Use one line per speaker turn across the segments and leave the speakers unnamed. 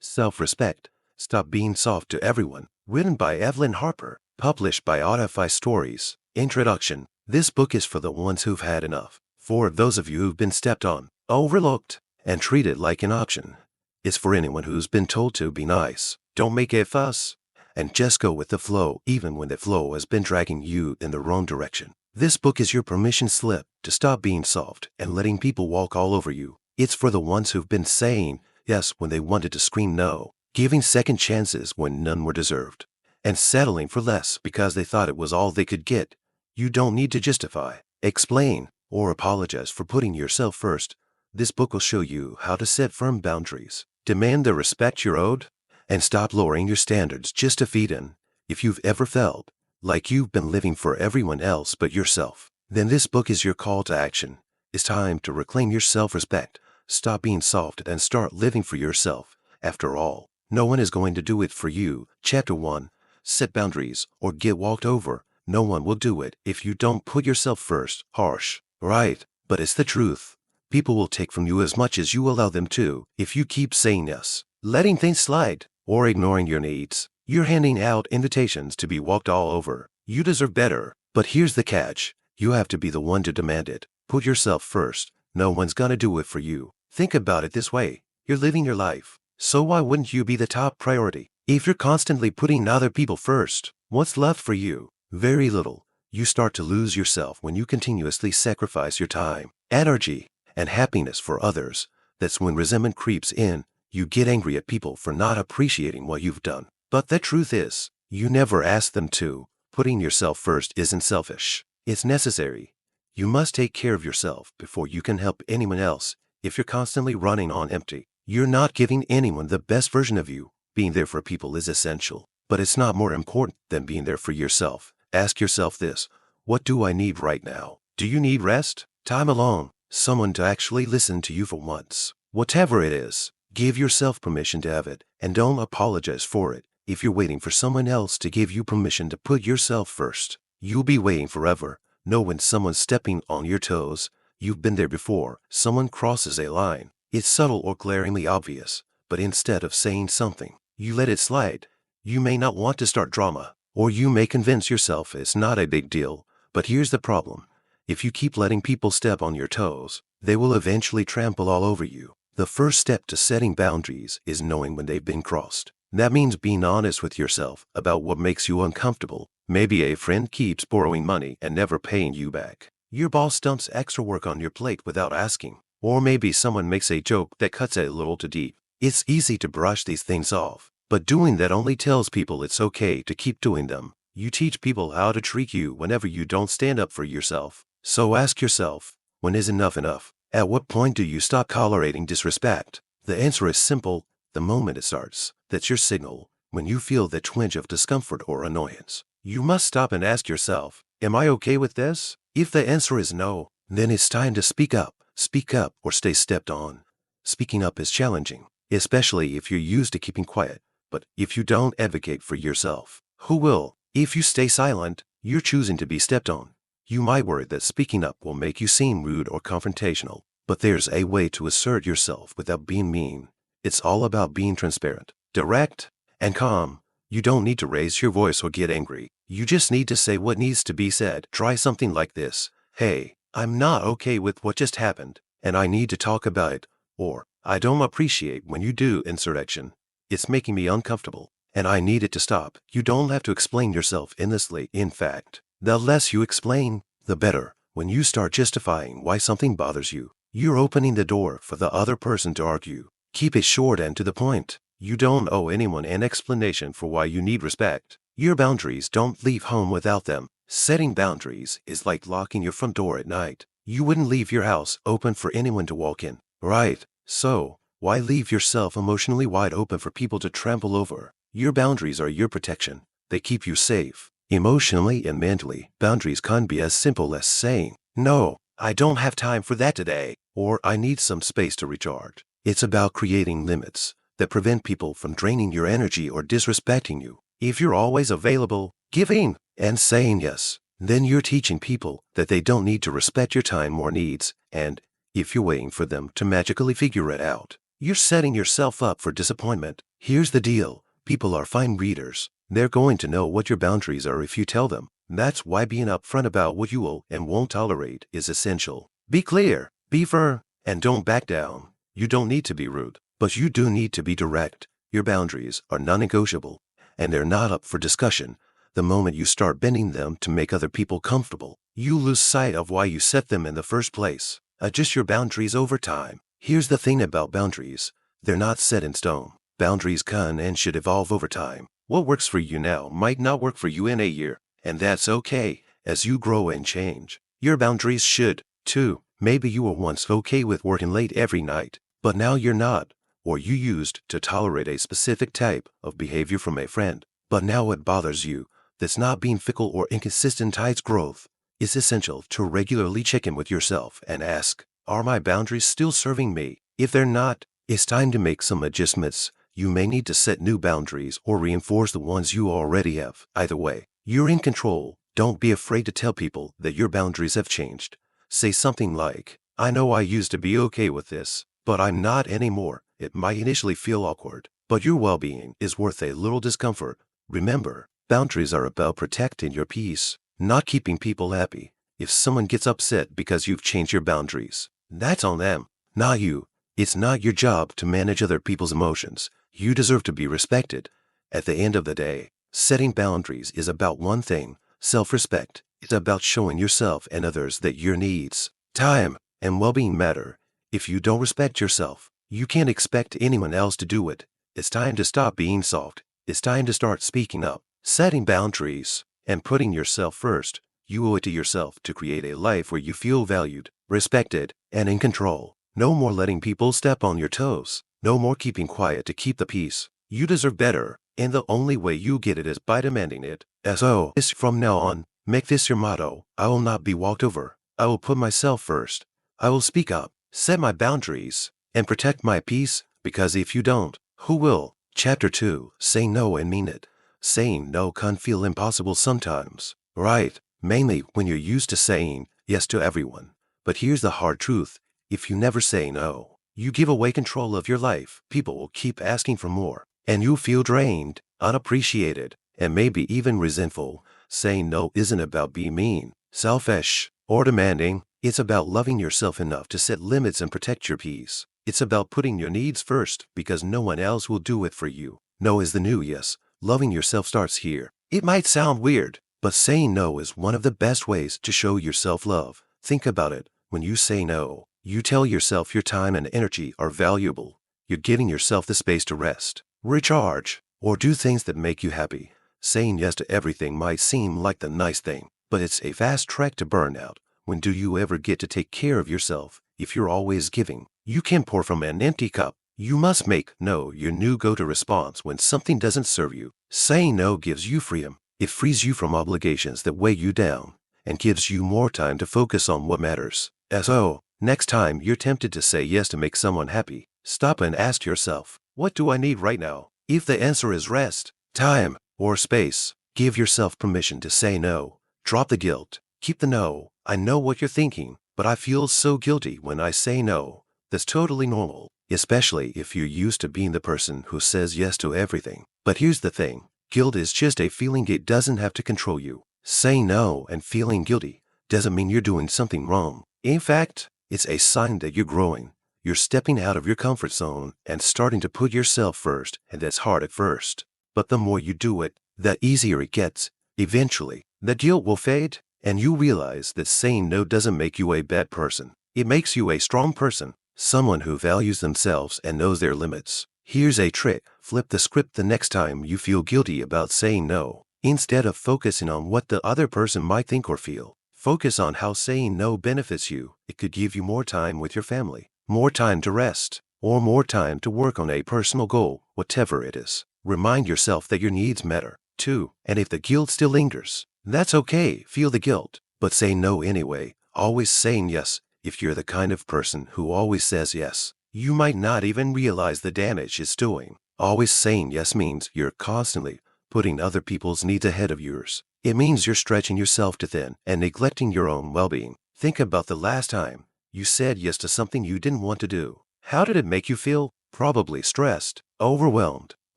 Self-Respect, Stop Being Soft to Everyone, written by Evelyn Harper, published by Audiobook Stories. Introduction. This book is for the ones who've had enough. For those of you who've been stepped on, overlooked, and treated like an option. It's for anyone who's been told to be nice, don't make a fuss, and just go with the flow even when the flow has been dragging you in the wrong direction. This book is your permission slip to stop being soft and letting people walk all over you. It's for the ones who've been saying yes when they wanted to scream no, giving second chances when none were deserved, and settling for less because they thought it was all they could get. You don't need to justify, explain, or apologize for putting yourself first. This book will show you how to set firm boundaries, demand the respect you're owed, and stop lowering your standards just to fit in. If you've ever felt like you've been living for everyone else but yourself, then this book is your call to action. It's time to reclaim your self-respect, stop being soft, and start living for yourself. After all, no one is going to do it for you. Chapter 1. Set boundaries or get walked over. No one will do it if you don't put yourself first. Harsh, right? But it's the truth. People will take from you as much as you allow them to. If you keep saying yes, letting things slide, or ignoring your needs, you're handing out invitations to be walked all over. You deserve better. But here's the catch. You have to be the one to demand it. Put yourself first. No one's gonna do it for you. Think about it this way. You're living your life. So why wouldn't you be the top priority? If you're constantly putting other people first, what's left for you? Very little. You start to lose yourself when you continuously sacrifice your time, energy, and happiness for others. That's when resentment creeps in. You get angry at people for not appreciating what you've done. But the truth is, you never asked them to. Putting yourself first isn't selfish. It's necessary. You must take care of yourself before you can help anyone else. If you're constantly running on empty, you're not giving anyone the best version of you. Being there for people is essential, but it's not more important than being there for yourself. Ask yourself this: what do I need right now? Do you need rest? Time alone? Someone to actually listen to you for once? Whatever it is, give yourself permission to have it, and don't apologize for it. If you're waiting for someone else to give you permission to put yourself first, you'll be waiting forever. Know when someone's stepping on your toes. You've been there before. Someone crosses a line. It's subtle or glaringly obvious, but instead of saying something, you let it slide. You may not want to start drama, or you may convince yourself it's not a big deal. But here's the problem. If you keep letting people step on your toes, they will eventually trample all over you. The first step to setting boundaries is knowing when they've been crossed. That means being honest with yourself about what makes you uncomfortable. Maybe a friend keeps borrowing money and never paying you back. Your boss dumps extra work on your plate without asking. Or maybe someone makes a joke that cuts a little too deep. It's easy to brush these things off, but doing that only tells people it's okay to keep doing them. You teach people how to treat you whenever you don't stand up for yourself. So ask yourself, when is enough enough? At what point do you stop tolerating disrespect? The answer is simple: the moment it starts. That's your signal. When you feel that twinge of discomfort or annoyance, you must stop and ask yourself, am I okay with this? If the answer is no, then it's time to speak up. Speak up or stay stepped on. Speaking up is challenging, especially if you're used to keeping quiet. But if you don't advocate for yourself, who will? If you stay silent, you're choosing to be stepped on. You might worry that speaking up will make you seem rude or confrontational, but there's a way to assert yourself without being mean. It's all about being transparent, direct, and calm. You don't need to raise your voice or get angry. You just need to say what needs to be said. Try something like this: hey, I'm not okay with what just happened, and I need to talk about it. Or, I don't appreciate when you do insurrection. It's making me uncomfortable, and I need it to stop. You don't have to explain yourself endlessly. In fact, the less you explain, the better. When you start justifying why something bothers you, you're opening the door for the other person to argue. Keep it short and to the point. You don't owe anyone an explanation for why you need respect. Your boundaries don't leave home without them. Setting boundaries is like locking your front door at night. You wouldn't leave your house open for anyone to walk in, right? So, why leave yourself emotionally wide open for people to trample over? Your boundaries are your protection. They keep you safe, emotionally and mentally. Boundaries can be as simple as saying, no, I don't have time for that today, or I need some space to recharge. It's about creating limits that prevent people from draining your energy or disrespecting you. If you're always available, giving, and saying yes, then you're teaching people that they don't need to respect your time or needs. And if you're waiting for them to magically figure it out, you're setting yourself up for disappointment. Here's the deal. People are fine readers. They're going to know what your boundaries are if you tell them. That's why being upfront about what you will and won't tolerate is essential. Be clear, be firm, and don't back down. You don't need to be rude, but you do need to be direct. Your boundaries are non-negotiable, and they're not up for discussion. The moment you start bending them to make other people comfortable, you lose sight of why you set them in the first place. Adjust your boundaries over time. Here's the thing about boundaries. They're not set in stone. Boundaries can and should evolve over time. What works for you now might not work for you in a year, and that's okay. As you grow and change, your boundaries should, too. Maybe you were once okay with working late every night, but now you're not. Or you used to tolerate a specific type of behavior from a friend, but now it bothers you. That's not being fickle or inconsistent tides growth. It's essential to regularly check in with yourself and ask, are my boundaries still serving me? If they're not, it's time to make some adjustments. You may need to set new boundaries or reinforce the ones you already have. Either way, you're in control. Don't be afraid to tell people that your boundaries have changed. Say something like, I know I used to be okay with this, but I'm not anymore. It might initially feel awkward, but your well-being is worth a little discomfort. Remember, boundaries are about protecting your peace, not keeping people happy. If someone gets upset because you've changed your boundaries, that's on them, not you. It's not your job to manage other people's emotions. You deserve to be respected. At the end of the day, setting boundaries is about one thing, self-respect. It's about showing yourself and others that your needs, time, and well-being matter. If you don't respect yourself, you can't expect anyone else to do it. It's time to stop being soft. It's time to start speaking up, setting boundaries, and putting yourself first. You owe it to yourself to create a life where you feel valued, respected, and in control. No more letting people step on your toes. No more keeping quiet to keep the peace. You deserve better, and the only way you get it is by demanding it. So, from now on, make this your motto. I will not be walked over. I will put myself first. I will speak up, set my boundaries, and protect my peace, because if you don't, who will? Chapter 2. Say no and mean it. Saying no can feel impossible sometimes, right? Mainly when you're used to saying yes to everyone. But here's the hard truth. If you never say no, you give away control of your life. People will keep asking for more, and you'll feel drained, unappreciated, and maybe even resentful. Saying no isn't about being mean, selfish, or demanding. It's about loving yourself enough to set limits and protect your peace. It's about putting your needs first because no one else will do it for you. No is the new yes. Loving yourself starts here. It might sound weird, but saying no is one of the best ways to show your self-love. Think about it. When you say no, you tell yourself your time and energy are valuable. You're giving yourself the space to rest, recharge, or do things that make you happy. Saying yes to everything might seem like the nice thing, but it's a fast track to burnout. When do you ever get to take care of yourself? If you're always giving, you can't pour from an empty cup. You must make no your new go-to response when something doesn't serve you. Saying no gives you freedom. It frees you from obligations that weigh you down and gives you more time to focus on what matters. So, next time you're tempted to say yes to make someone happy, stop and ask yourself, what do I need right now? If the answer is rest, time, or space, give yourself permission to say no. Drop the guilt. Keep the no. I know what you're thinking, but I feel so guilty when I say no. That's totally normal, especially if you're used to being the person who says yes to everything. But here's the thing. Guilt is just a feeling. It doesn't have to control you. Saying no and feeling guilty doesn't mean you're doing something wrong. In fact, it's a sign that you're growing. You're stepping out of your comfort zone and starting to put yourself first, and that's hard at first. But the more you do it, the easier it gets. Eventually, the guilt will fade, and you realize that saying no doesn't make you a bad person. It makes you a strong person, someone who values themselves and knows their limits. Here's a trick. Flip the script the next time you feel guilty about saying no. Instead of focusing on what the other person might think or feel, focus on how saying no benefits you. It could give you more time with your family, more time to rest, or more time to work on a personal goal, whatever it is. Remind yourself that your needs matter, too. And if the guilt still lingers, that's okay. Feel the guilt, but say no anyway. Always saying yes. If you're the kind of person who always says yes, you might not even realize the damage it's doing. Always saying yes means you're constantly putting other people's needs ahead of yours. It means you're stretching yourself to thin and neglecting your own well-being. Think about the last time you said yes to something you didn't want to do. How did it make you feel? probably stressed, overwhelmed,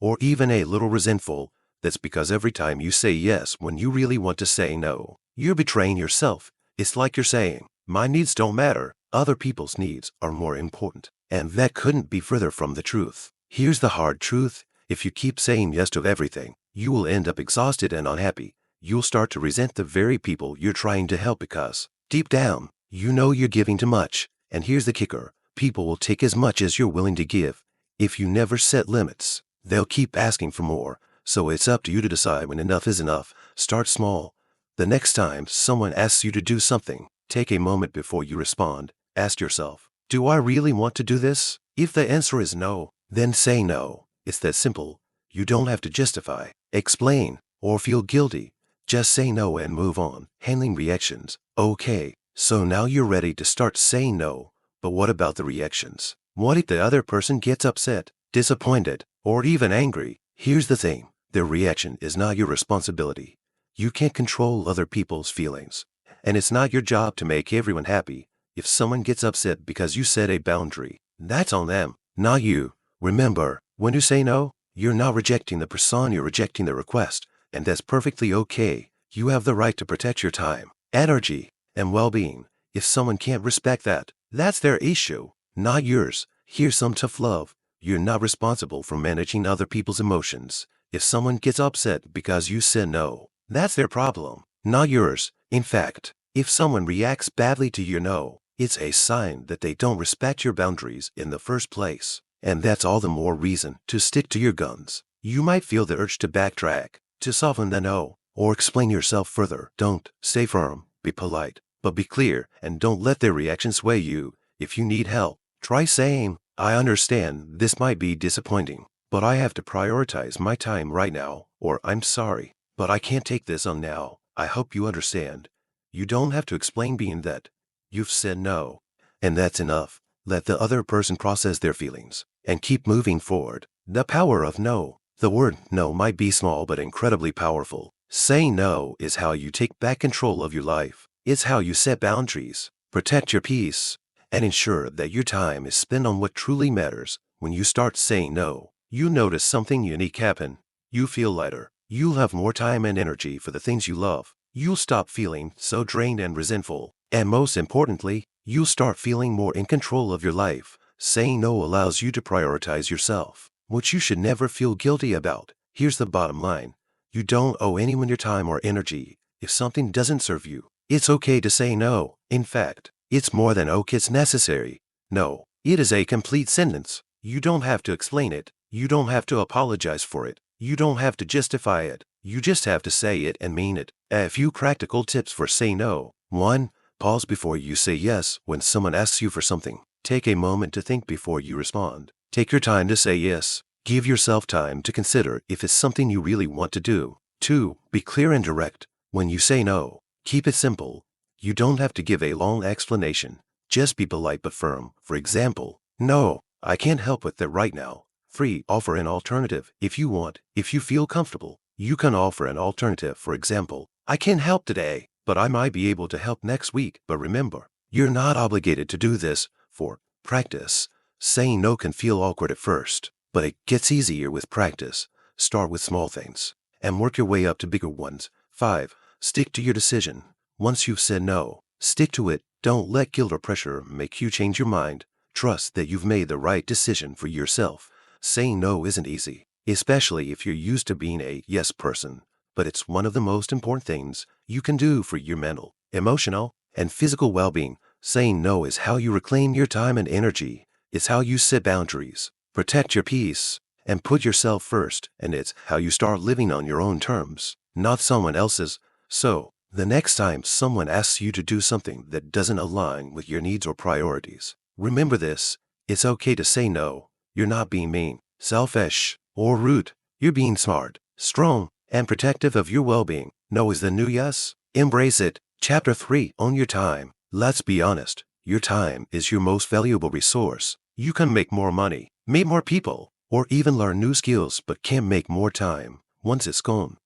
or even a little resentful. That's because every time you say yes when you really want to say no, you're betraying yourself. It's like you're saying, my needs don't matter, other people's needs are more important. And that couldn't be further from the truth. Here's the hard truth. If you keep saying yes to everything, you will end up exhausted and unhappy. You'll start to resent the very people you're trying to help because, deep down, you know you're giving too much. And here's the kicker. People will take as much as you're willing to give. If you never set limits, they'll keep asking for more. So it's up to you to decide when enough is enough. Start small. The next time someone asks you to do something, take a moment before you respond. Ask yourself, do I really want to do this? If the answer is no, then say no. It's that simple. You don't have to justify, explain, or feel guilty. Just say no and move on. Handling reactions. Okay, so now you're ready to start saying no. But what about the reactions? What if the other person gets upset, disappointed, or even angry? Here's the thing. Their reaction is not your responsibility. You can't control other people's feelings. And it's not your job to make everyone happy. If someone gets upset because you set a boundary, that's on them, not you. Remember, when you say no, you're not rejecting the person, you're rejecting the request. And that's perfectly okay. You have the right to protect your time, energy, and well-being. If someone can't respect that, that's their issue, not yours. Here's some tough love. You're not responsible for managing other people's emotions. If someone gets upset because you said no, that's their problem, not yours. In fact, if someone reacts badly to your no, it's a sign that they don't respect your boundaries in the first place. And that's all the more reason to stick to your guns. You might feel the urge to backtrack, to soften the no, or explain yourself further. Don't. Stay firm, be polite, but be clear, and don't let their reaction sway you. If you need help, try saying, I understand this might be disappointing, but I have to prioritize my time right now, or I'm sorry, but I can't take this on now. I hope you understand. You don't have to explain being that. You've said no, and that's enough. Let the other person process their feelings, and keep moving forward. The power of no. The word no might be small but incredibly powerful. Saying no is how you take back control of your life. It's how you set boundaries, protect your peace, and ensure that your time is spent on what truly matters. When you start saying no, you notice something unique happen. You feel lighter. You'll have more time and energy for the things you love. You'll stop feeling so drained and resentful. And most importantly, you'll start feeling more in control of your life. Saying no allows you to prioritize yourself, which you should never feel guilty about. Here's the bottom line. You don't owe anyone your time or energy. If something doesn't serve you, it's okay to say no. In fact, it's more than okay, it's necessary. No, it is a complete sentence. You don't have to explain it. You don't have to apologize for it. You don't have to justify it. You just have to say it and mean it. A few practical tips for say no. 1. Pause before you say yes when someone asks you for something. Take a moment to think before you respond. Take your time to say yes. Give yourself time to consider if it's something you really want to do. 2. Be clear and direct. When you say no, keep it simple. You don't have to give a long explanation. Just be polite but firm. For example, no, I can't help with that right now. Free. Offer an alternative if you want. If you feel comfortable, you can offer an alternative. For example, I can't help today, but I might be able to help next week. But remember, you're not obligated to do this. For practice. Saying no can feel awkward at first, but it gets easier with practice. Start with small things and work your way up to bigger ones. 5. Stick to your decision. Once you've said no, stick to it. Don't let guilt or pressure make you change your mind. Trust that you've made the right decision for yourself. Saying no isn't easy, especially if you're used to being a yes person, but it's one of the most important things you can do for your mental, emotional, and physical well-being. Saying no is how you reclaim your time and energy. It's how you set boundaries, protect your peace, and put yourself first. And it's how you start living on your own terms, not someone else's. So, the next time someone asks you to do something that doesn't align with your needs or priorities, remember this. It's okay to say no. You're not being mean, selfish, or rude. You're being smart, strong, and protective of your well-being. No is the new yes. Embrace it. Chapter 3. Own your time. Let's be honest. Your time is your most valuable resource. You can make more money, meet more people, or even learn new skills, but can't make more time. Once it's gone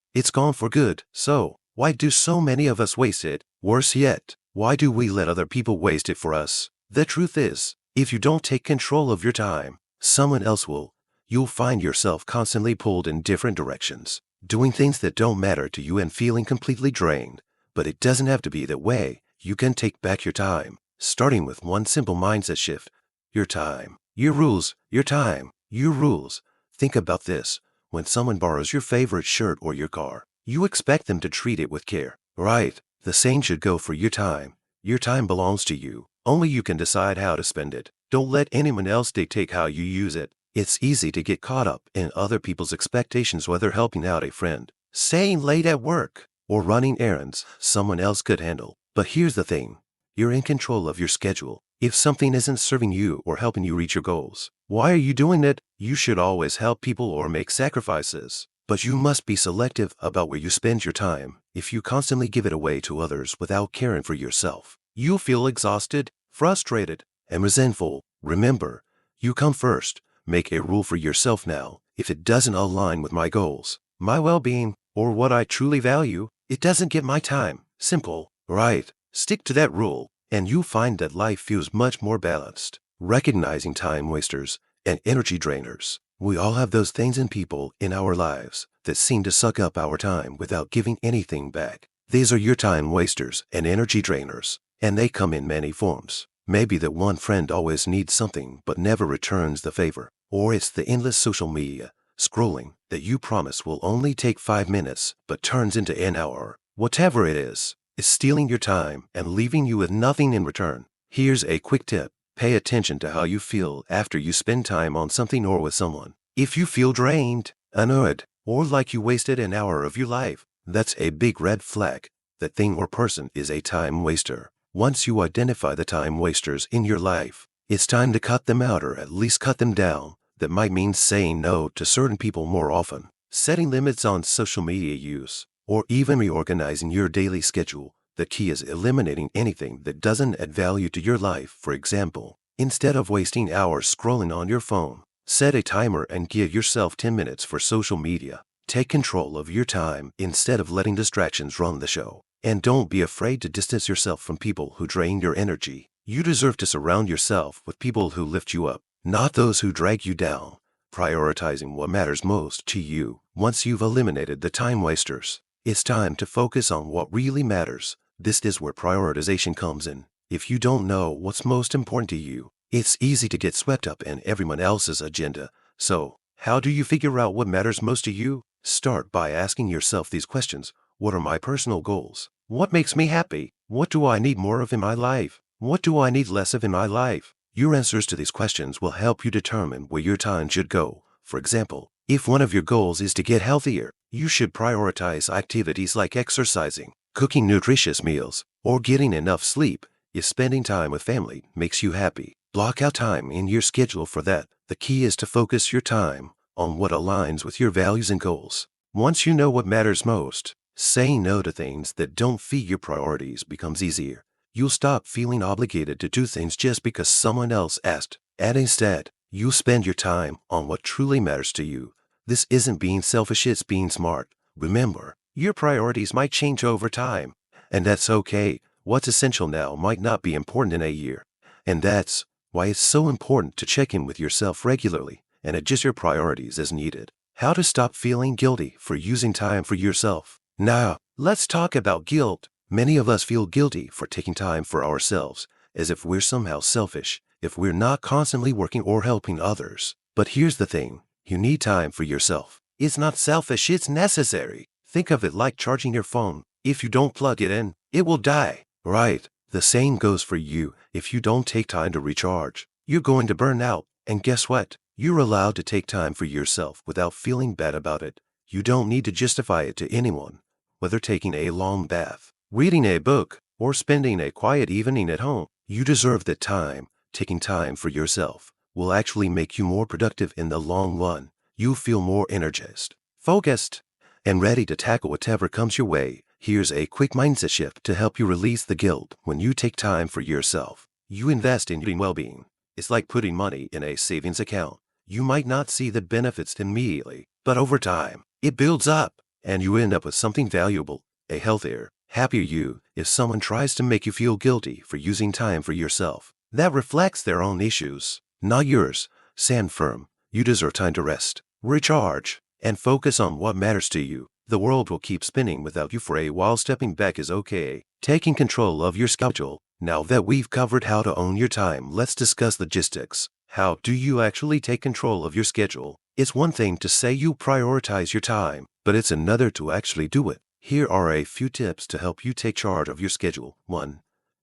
for good. So, why do so many of us waste it? Worse yet, why do we let other people waste it for us? The truth is, if you don't take control of your time, someone else will. You'll find yourself constantly pulled in different directions, doing things that don't matter to you and feeling completely drained. But it doesn't have to be that way. You can take back your time, starting with one simple mindset shift. Your time, your rules, your time, your rules. Think about this. When someone borrows your favorite shirt or your car, you expect them to treat it with care, right? The same should go for your time. Your time belongs to you. Only you can decide how to spend it. Don't let anyone else dictate how you use it. It's easy to get caught up in other people's expectations, whether helping out a friend, staying late at work, or running errands someone else could handle. But here's the thing. You're in control of your schedule. If something isn't serving you or helping you reach your goals, why are you doing it? You should always help people or make sacrifices. But you must be selective about where you spend your time. If you constantly give it away to others without caring for yourself, you'll feel exhausted, frustrated, and resentful. Remember, you come first. Make a rule for yourself now. If it doesn't align with my goals, my well-being, or what I truly value, it doesn't get my time. Simple, right? Stick to that rule, and you'll find that life feels much more balanced. Recognizing time wasters and energy drainers. We all have those things and people in our lives that seem to suck up our time without giving anything back. These are your time wasters and energy drainers, and they come in many forms. Maybe that one friend always needs something but never returns the favor. Or it's the endless social media scrolling that you promise will only take 5 minutes but turns into an hour. Whatever it is, it's stealing your time and leaving you with nothing in return. Here's a quick tip. Pay attention to how you feel after you spend time on something or with someone. If you feel drained, annoyed, or like you wasted an hour of your life, that's a big red flag. That thing or person is a time waster. Once you identify the time wasters in your life, it's time to cut them out or at least cut them down. That might mean saying no to certain people more often, setting limits on social media use, or even reorganizing your daily schedule. The key is eliminating anything that doesn't add value to your life. For example, instead of wasting hours scrolling on your phone, set a timer and give yourself 10 minutes for social media. Take control of your time instead of letting distractions run the show. And don't be afraid to distance yourself from people who drain your energy. You deserve to surround yourself with people who lift you up, not those who drag you down. Prioritizing what matters most to you. Once you've eliminated the time wasters, it's time to focus on what really matters. This is where prioritization comes in. If you don't know what's most important to you, it's easy to get swept up in everyone else's agenda. So, how do you figure out what matters most to you? Start by asking yourself these questions. What are my personal goals? What makes me happy? What do I need more of in my life? What do I need less of in my life? Your answers to these questions will help you determine where your time should go. For example, if one of your goals is to get healthier, you should prioritize activities like exercising, cooking nutritious meals, or getting enough sleep. If spending time with family makes you happy, block out time in your schedule for that. The key is to focus your time on what aligns with your values and goals. Once you know what matters most, saying no to things that don't fit your priorities becomes easier. You'll stop feeling obligated to do things just because someone else asked, and instead, you'll spend your time on what truly matters to you. This isn't being selfish, it's being smart. Remember, your priorities might change over time, and that's okay. What's essential now might not be important in a year. And that's why it's so important to check in with yourself regularly and adjust your priorities as needed. How to stop feeling guilty for using time for yourself. Now, let's talk about guilt. Many of us feel guilty for taking time for ourselves, as if we're somehow selfish, if we're not constantly working or helping others. But here's the thing, you need time for yourself. It's not selfish, it's necessary. Think of it like charging your phone. If you don't plug it in, it will die. Right, the same goes for you. If you don't take time to recharge, you're going to burn out. And guess what? You're allowed to take time for yourself without feeling bad about it. You don't need to justify it to anyone. Whether taking a long bath, reading a book, or spending a quiet evening at home, you deserve that time. Taking time for yourself will actually make you more productive in the long run. You'll feel more energized, focused, and ready to tackle whatever comes your way. Here's a quick mindset shift to help you release the guilt when you take time for yourself. You invest in your well-being. It's like putting money in a savings account. You might not see the benefits immediately, but over time, it builds up, and you end up with something valuable, a healthier, happier you. If someone tries to make you feel guilty for using time for yourself, that reflects their own issues, not yours. Stand firm. You deserve time to rest, recharge, and focus on what matters to you. The world will keep spinning without you for a while. Stepping back is okay. Taking control of your schedule. Now that we've covered how to own your time, let's discuss logistics. How do you actually take control of your schedule? It's one thing to say you prioritize your time, but it's another to actually do it. Here are a few tips to help you take charge of your schedule. 1.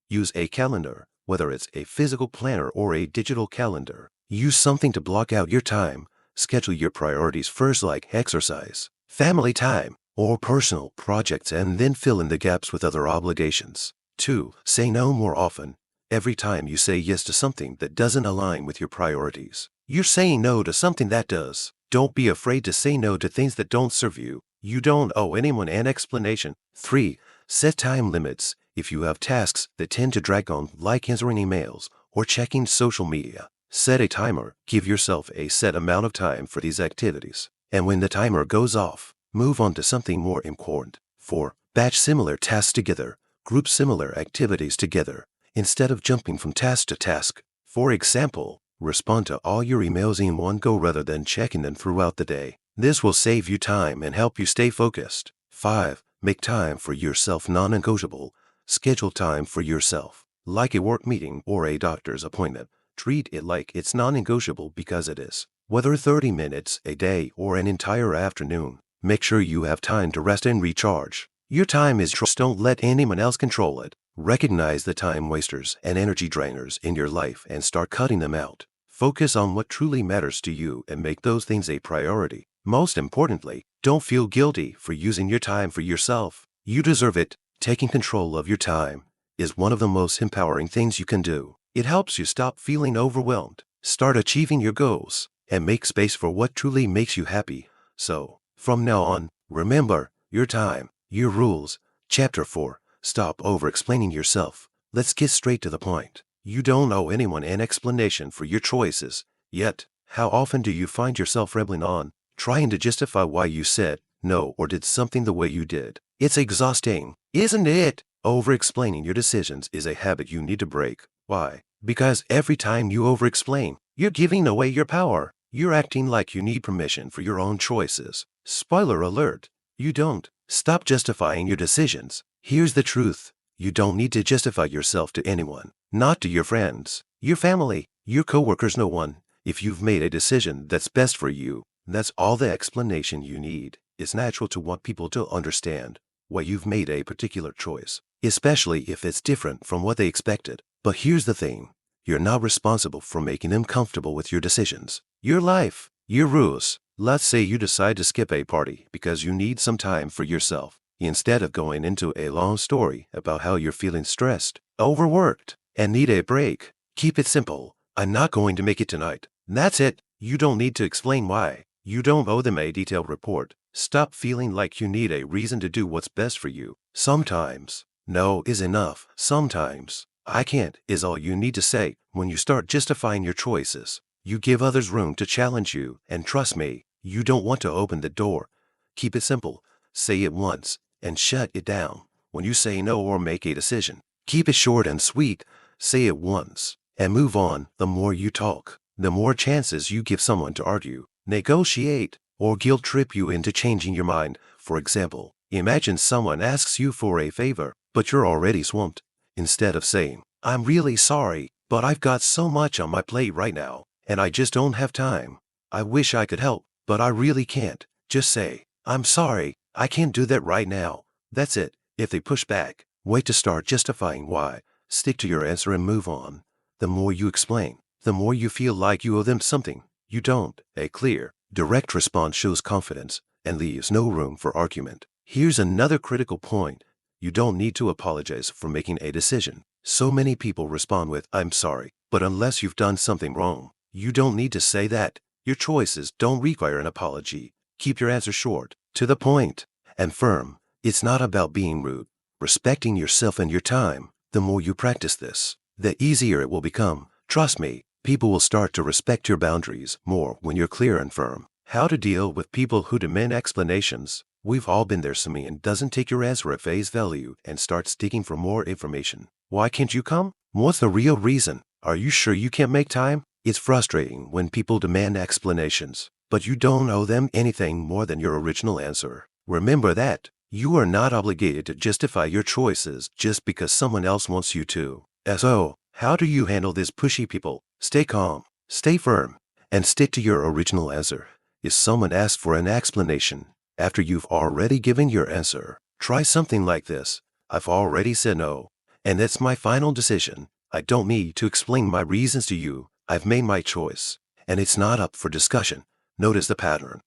Use a calendar, whether it's a physical planner or a digital calendar. Use something to block out your time. Schedule your priorities first, like exercise, family time, or personal projects, and then fill in the gaps with other obligations. 2. Say no more often. Every time you say yes to something that doesn't align with your priorities, you're saying no to something that does. Don't be afraid to say no to things that don't serve you. You don't owe anyone an explanation. 3. Set time limits. If you have tasks that tend to drag on, like answering emails or checking social media, set a timer. Give yourself a set amount of time for these activities. And when the timer goes off, move on to something more important. 4. Batch similar tasks together. Group similar activities together, instead of jumping from task to task. For example, respond to all your emails in one go rather than checking them throughout the day. This will save you time and help you stay focused. 5. Make time for yourself non-negotiable. Schedule time for yourself, like a work meeting or a doctor's appointment. Treat it like it's non-negotiable, because it is. Whether 30 minutes a day or an entire afternoon, make sure you have time to rest and recharge. Your time is yours. Don't let anyone else control it. Recognize the time wasters and energy drainers in your life and start cutting them out. Focus on what truly matters to you and make those things a priority. Most importantly, don't feel guilty for using your time for yourself. You deserve it. Taking control of your time is one of the most empowering things you can do. It helps you stop feeling overwhelmed, start achieving your goals, and make space for what truly makes you happy. So, from now on, remember your time, your rules. Chapter 4. Stop over-explaining yourself. Let's get straight to the point. You don't owe anyone an explanation for your choices. Yet, how often do you find yourself rambling on, trying to justify why you said no or did something the way you did? It's exhausting, isn't it? Over-explaining your decisions is a habit you need to break. Why? Because every time you over-explain, you're giving away your power. You're acting like you need permission for your own choices. Spoiler alert, you don't. Stop justifying your decisions. Here's the truth. You don't need to justify yourself to anyone. Not to your friends, your family, your coworkers, no one. If you've made a decision that's best for you, that's all the explanation you need. It's natural to want people to understand why you've made a particular choice, especially if it's different from what they expected. But here's the thing. You're not responsible for making them comfortable with your decisions. Your life, your rules. Let's say you decide to skip a party because you need some time for yourself. Instead of going into a long story about how you're feeling stressed, overworked, and need a break, keep it simple. I'm not going to make it tonight. That's it. You don't need to explain why. You don't owe them a detailed report. Stop feeling like you need a reason to do what's best for you. Sometimes, no is enough. Sometimes, I can't is all you need to say. When you start justifying your choices, you give others room to challenge you, and trust me, you don't want to open the door. Keep it simple. Say it once and shut it down. When you say no or make a decision, keep it short and sweet. Say it once and move on. The more you talk, the more chances you give someone to argue, negotiate, or guilt trip you into changing your mind. For example, imagine someone asks you for a favor, but you're already swamped. Instead of saying, "I'm really sorry, but I've got so much on my plate right now, and I just don't have time. I wish I could help, but I really can't." Just say, "I'm sorry, I can't do that right now." That's it. If they push back, wait to start justifying why. Stick to your answer and move on. The more you explain, the more you feel like you owe them something. You don't. A clear, direct response shows confidence and leaves no room for argument. Here's another critical point. You don't need to apologize for making a decision. So many people respond with, "I'm sorry," but unless you've done something wrong, you don't need to say that. Your choices don't require an apology. Keep your answer short, to the point, and firm. It's not about being rude. Respecting yourself and your time. The more you practice this, the easier it will become. Trust me, people will start to respect your boundaries more when you're clear and firm. How to deal with people who demand explanations. We've all been there. Someone doesn't take your answer at face value and starts digging for more information. Why can't you come? What's the real reason? Are you sure you can't make time? It's frustrating when people demand explanations, but you don't owe them anything more than your original answer. Remember that you are not obligated to justify your choices just because someone else wants you to. So, how do you handle this pushy people? Stay calm, stay firm, and stick to your original answer. If someone asks for an explanation after you've already given your answer, try something like this. I've already said no, and that's my final decision. I don't need to explain my reasons to you. I've made my choice, and it's not up for discussion. Notice the pattern.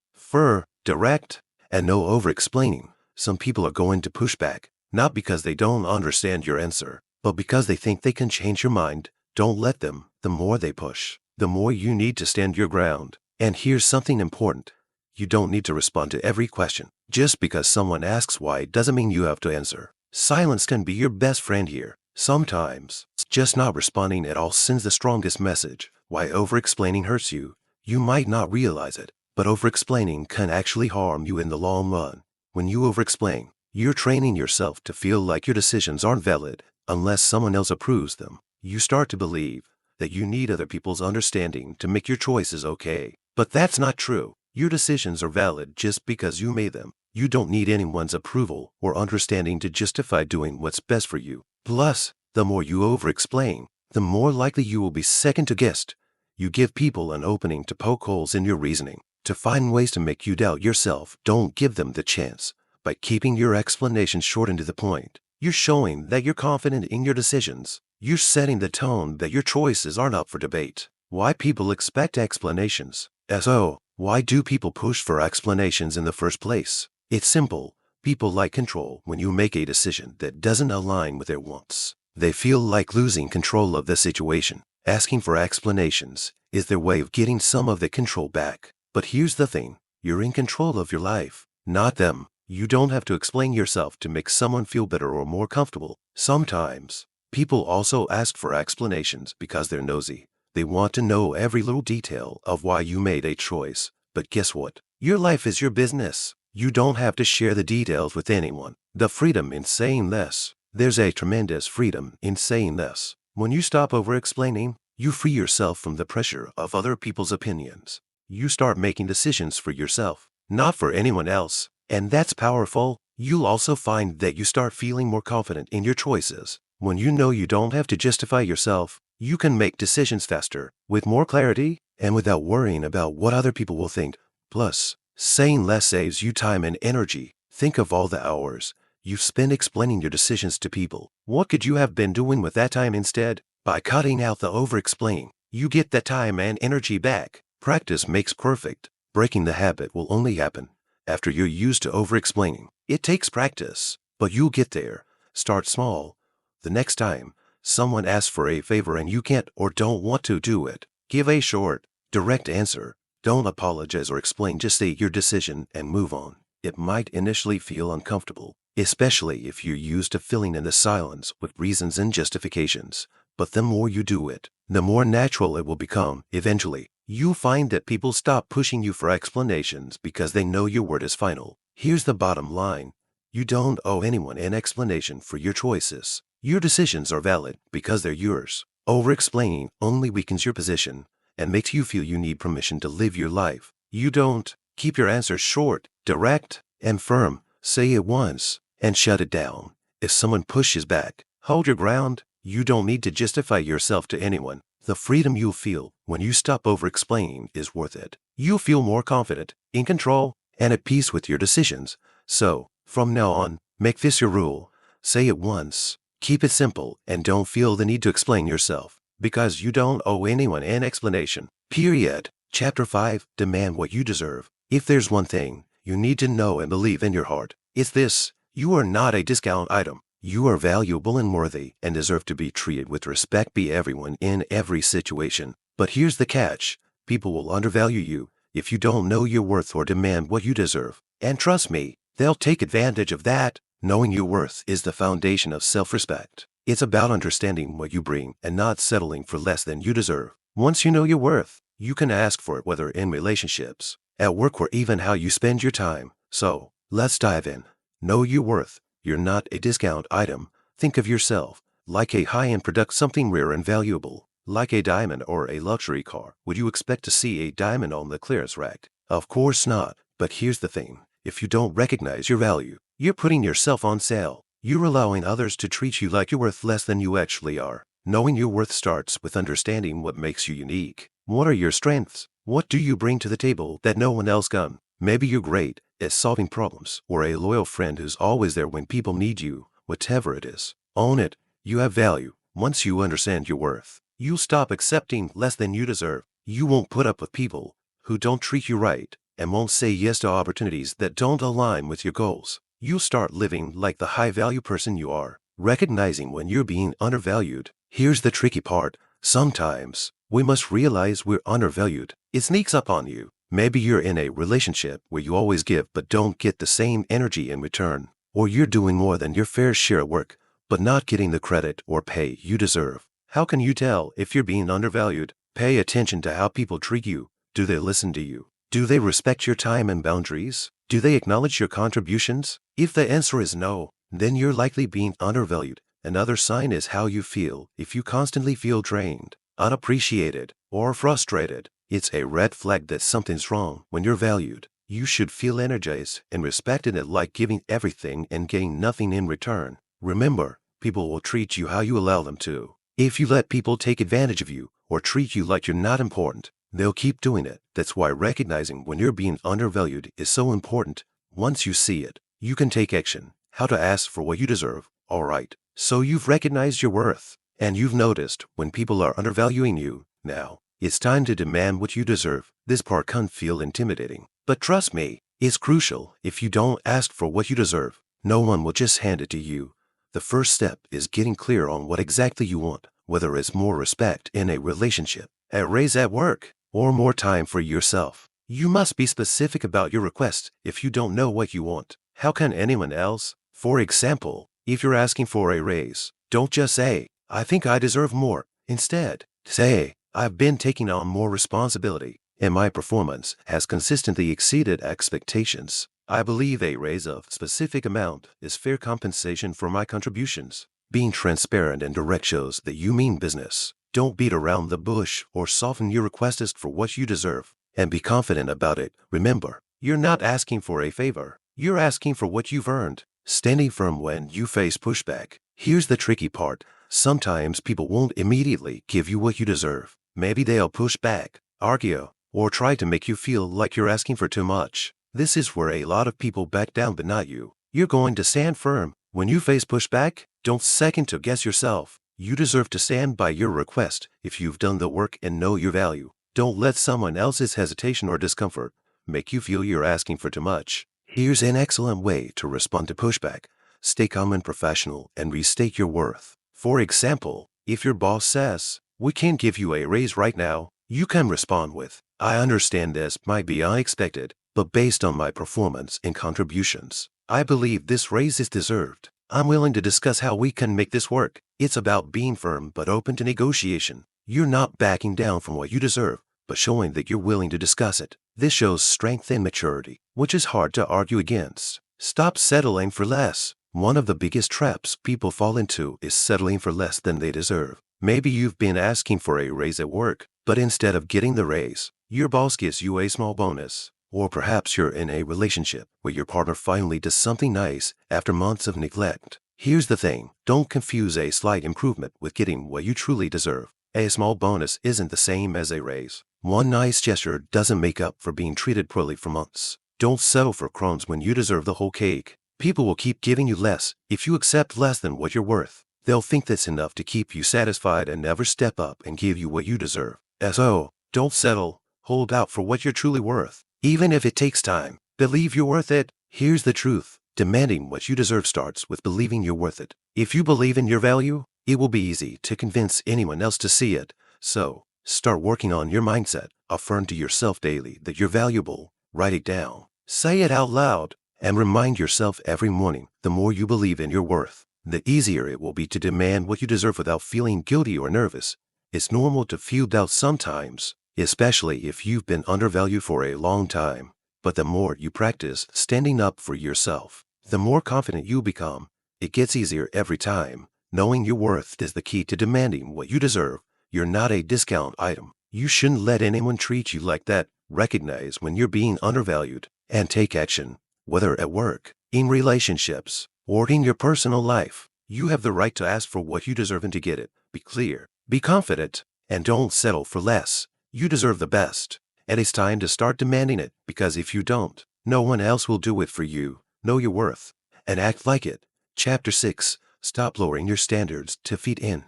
Direct, and no over-explaining. Some people are going to push back, not because they don't understand your answer, but because they think they can change your mind. Don't let them. The more they push, the more you need to stand your ground. And here's something important. You don't need to respond to every question. Just because someone asks why doesn't mean you have to answer. Silence can be your best friend here. Sometimes, just not responding at all sends the strongest message. Why over-explaining hurts you, you might not realize it, but over-explaining can actually harm you in the long run. When you over-explain, you're training yourself to feel like your decisions aren't valid unless someone else approves them. You start to believe that you need other people's understanding to make your choices okay. But that's not true. Your decisions are valid just because you made them. You don't need anyone's approval or understanding to justify doing what's best for you. Plus, the more you over-explain, the more likely you will be second to guessed. You give people an opening to poke holes in your reasoning, to find ways to make you doubt yourself. Don't give them the chance. By keeping your explanation short and to the point, you're showing that you're confident in your decisions. You're setting the tone that your choices aren't up for debate. Why people expect explanations? So, why do people push for explanations in the first place? It's simple. People like control. When you make a decision that doesn't align with their wants, they feel like losing control of the situation. Asking for explanations is their way of getting some of the control back. But here's the thing. You're in control of your life, not them. You don't have to explain yourself to make someone feel better or more comfortable. Sometimes, people also ask for explanations because they're nosy. They want to know every little detail of why you made a choice. But guess what? Your life is your business. You don't have to share the details with anyone. The freedom in saying less. There's a tremendous freedom in saying less. When you stop over-explaining, you free yourself from the pressure of other people's opinions. You start making decisions for yourself, not for anyone else. And that's powerful. You'll also find that you start feeling more confident in your choices. When you know you don't have to justify yourself, you can make decisions faster, with more clarity, and without worrying about what other people will think. Plus, saying less saves you time and energy. Think of all the hours you've spent explaining your decisions to people. What could you have been doing with that time instead? By cutting out the over-explaining, you get that time and energy back. Practice makes perfect. Breaking the habit will only happen after you're used to over-explaining. It takes practice, but you'll get there. Start small. The next time someone asks for a favor and you can't or don't want to do it, give a short, direct answer. Don't apologize or explain, just state your decision and move on. It might initially feel uncomfortable, especially if you're used to filling in the silence with reasons and justifications. But the more you do it, the more natural it will become. Eventually, you'll find that people stop pushing you for explanations because they know your word is final. Here's the bottom line. You don't owe anyone an explanation for your choices. Your decisions are valid because they're yours. Over-explaining only weakens your position and makes you feel you need permission to live your life. You don't. Keep your answers short, direct, and firm. Say it once and shut it down. If someone pushes back, hold your ground. You don't need to justify yourself to anyone. The freedom you'll feel when you stop over-explaining is worth it. You'll feel more confident, in control, and at peace with your decisions. So, from now on, make this your rule. Say it once. Keep it simple and don't feel the need to explain yourself, because you don't owe anyone an explanation. Period. Chapter 5. Demand what you deserve. If there's one thing you need to know and believe in your heart, it's this. You are not a discount item. You are valuable and worthy and deserve to be treated with respect by everyone in every situation. But here's the catch. People will undervalue you if you don't know your worth or demand what you deserve. And trust me, they'll take advantage of that. Knowing your worth is the foundation of self-respect. It's about understanding what you bring and not settling for less than you deserve. Once you know your worth, you can ask for it, whether in relationships, at work, or even how you spend your time. So, let's dive in. Know your worth. You're not a discount item. Think of yourself like a high-end product, something rare and valuable. Like a diamond or a luxury car, would you expect to see a diamond on the clearance rack? Of course not. But here's the thing. If you don't recognize your value, you're putting yourself on sale. You're allowing others to treat you like you're worth less than you actually are. Knowing your worth starts with understanding what makes you unique. What are your strengths? What do you bring to the table that no one else can? Maybe you're great at solving problems, or a loyal friend who's always there when people need you. Whatever it is, own it. You have value. Once you understand your worth, you'll stop accepting less than you deserve. You won't put up with people who don't treat you right, and won't say yes to opportunities that don't align with your goals. You'll start living like the high-value person you are, recognizing when you're being undervalued. Here's the tricky part. Sometimes we must realize we're undervalued. It sneaks up on you. Maybe you're in a relationship where you always give but don't get the same energy in return. Or you're doing more than your fair share of work, but not getting the credit or pay you deserve. How can you tell if you're being undervalued? Pay attention to how people treat you. Do they listen to you? Do they respect your time and boundaries? Do they acknowledge your contributions? If the answer is no, then you're likely being undervalued. Another sign is how you feel. If you constantly feel drained, unappreciated, or frustrated, it's a red flag that something's wrong. When you're valued, you should feel energized and respected, like giving everything and getting nothing in return. Remember, people will treat you how you allow them to. If you let people take advantage of you or treat you like you're not important, they'll keep doing it. That's why recognizing when you're being undervalued is so important. Once you see it, you can take action. How to ask for what you deserve. All right, so you've recognized your worth, and you've noticed when people are undervaluing you. Now, it's time to demand what you deserve. This part can feel intimidating, but trust me, it's crucial. If you don't ask for what you deserve, no one will just hand it to you. The first step is getting clear on what exactly you want, whether it's more respect in a relationship, a raise at work, or more time for yourself. You must be specific about your request. If you don't know what you want, how can anyone else? For example, if you're asking for a raise, don't just say, "I think I deserve more." Instead, say, "I've been taking on more responsibility, and my performance has consistently exceeded expectations. I believe a raise of specific amount is fair compensation for my contributions." Being transparent and direct shows that you mean business. Don't beat around the bush or soften your request for what you deserve, and be confident about it. Remember, you're not asking for a favor. You're asking for what you've earned. Standing firm when you face pushback. Here's the tricky part. Sometimes people won't immediately give you what you deserve. Maybe they'll push back, argue, or try to make you feel like you're asking for too much. This is where a lot of people back down, but not you. You're going to stand firm. When you face pushback, don't second to guess yourself. You deserve to stand by your request if you've done the work and know your value. Don't let someone else's hesitation or discomfort make you feel you're asking for too much. Here's an excellent way to respond to pushback. Stay calm and professional and restate your worth. For example, if your boss says, "We can't give you a raise right now," you can respond with, "I understand this might be unexpected, but based on my performance and contributions, I believe this raise is deserved. I'm willing to discuss how we can make this work." It's about being firm but open to negotiation. You're not backing down from what you deserve, but showing that you're willing to discuss it. This shows strength and maturity, which is hard to argue against. Stop settling for less. One of the biggest traps people fall into is settling for less than they deserve. Maybe you've been asking for a raise at work, but instead of getting the raise, your boss gives you a small bonus. Or perhaps you're in a relationship where your partner finally does something nice after months of neglect. Here's the thing, don't confuse a slight improvement with getting what you truly deserve. A small bonus isn't the same as a raise. One nice gesture doesn't make up for being treated poorly for months. Don't settle for crumbs when you deserve the whole cake. People will keep giving you less if you accept less than what you're worth. They'll think that's enough to keep you satisfied and never step up and give you what you deserve. So, don't settle. Hold out for what you're truly worth. Even if it takes time, believe you're worth it. Here's the truth. Demanding what you deserve starts with believing you're worth it. If you believe in your value, it will be easy to convince anyone else to see it. So, start working on your mindset. Affirm to yourself daily that you're valuable. Write it down. Say it out loud. And remind yourself every morning, the more you believe in your worth, the easier it will be to demand what you deserve without feeling guilty or nervous. It's normal to feel doubt sometimes, especially if you've been undervalued for a long time. But the more you practice standing up for yourself, the more confident you become. It gets easier every time. Knowing your worth is the key to demanding what you deserve. You're not a discount item. You shouldn't let anyone treat you like that. Recognize when you're being undervalued and take action, whether at work, in relationships, or in your personal life. You have the right to ask for what you deserve and to get it. Be clear, be confident, and don't settle for less. You deserve the best, and it's time to start demanding it, because if you don't, no one else will do it for you. Know your worth and act like it. Chapter 6. Stop lowering your standards to fit in.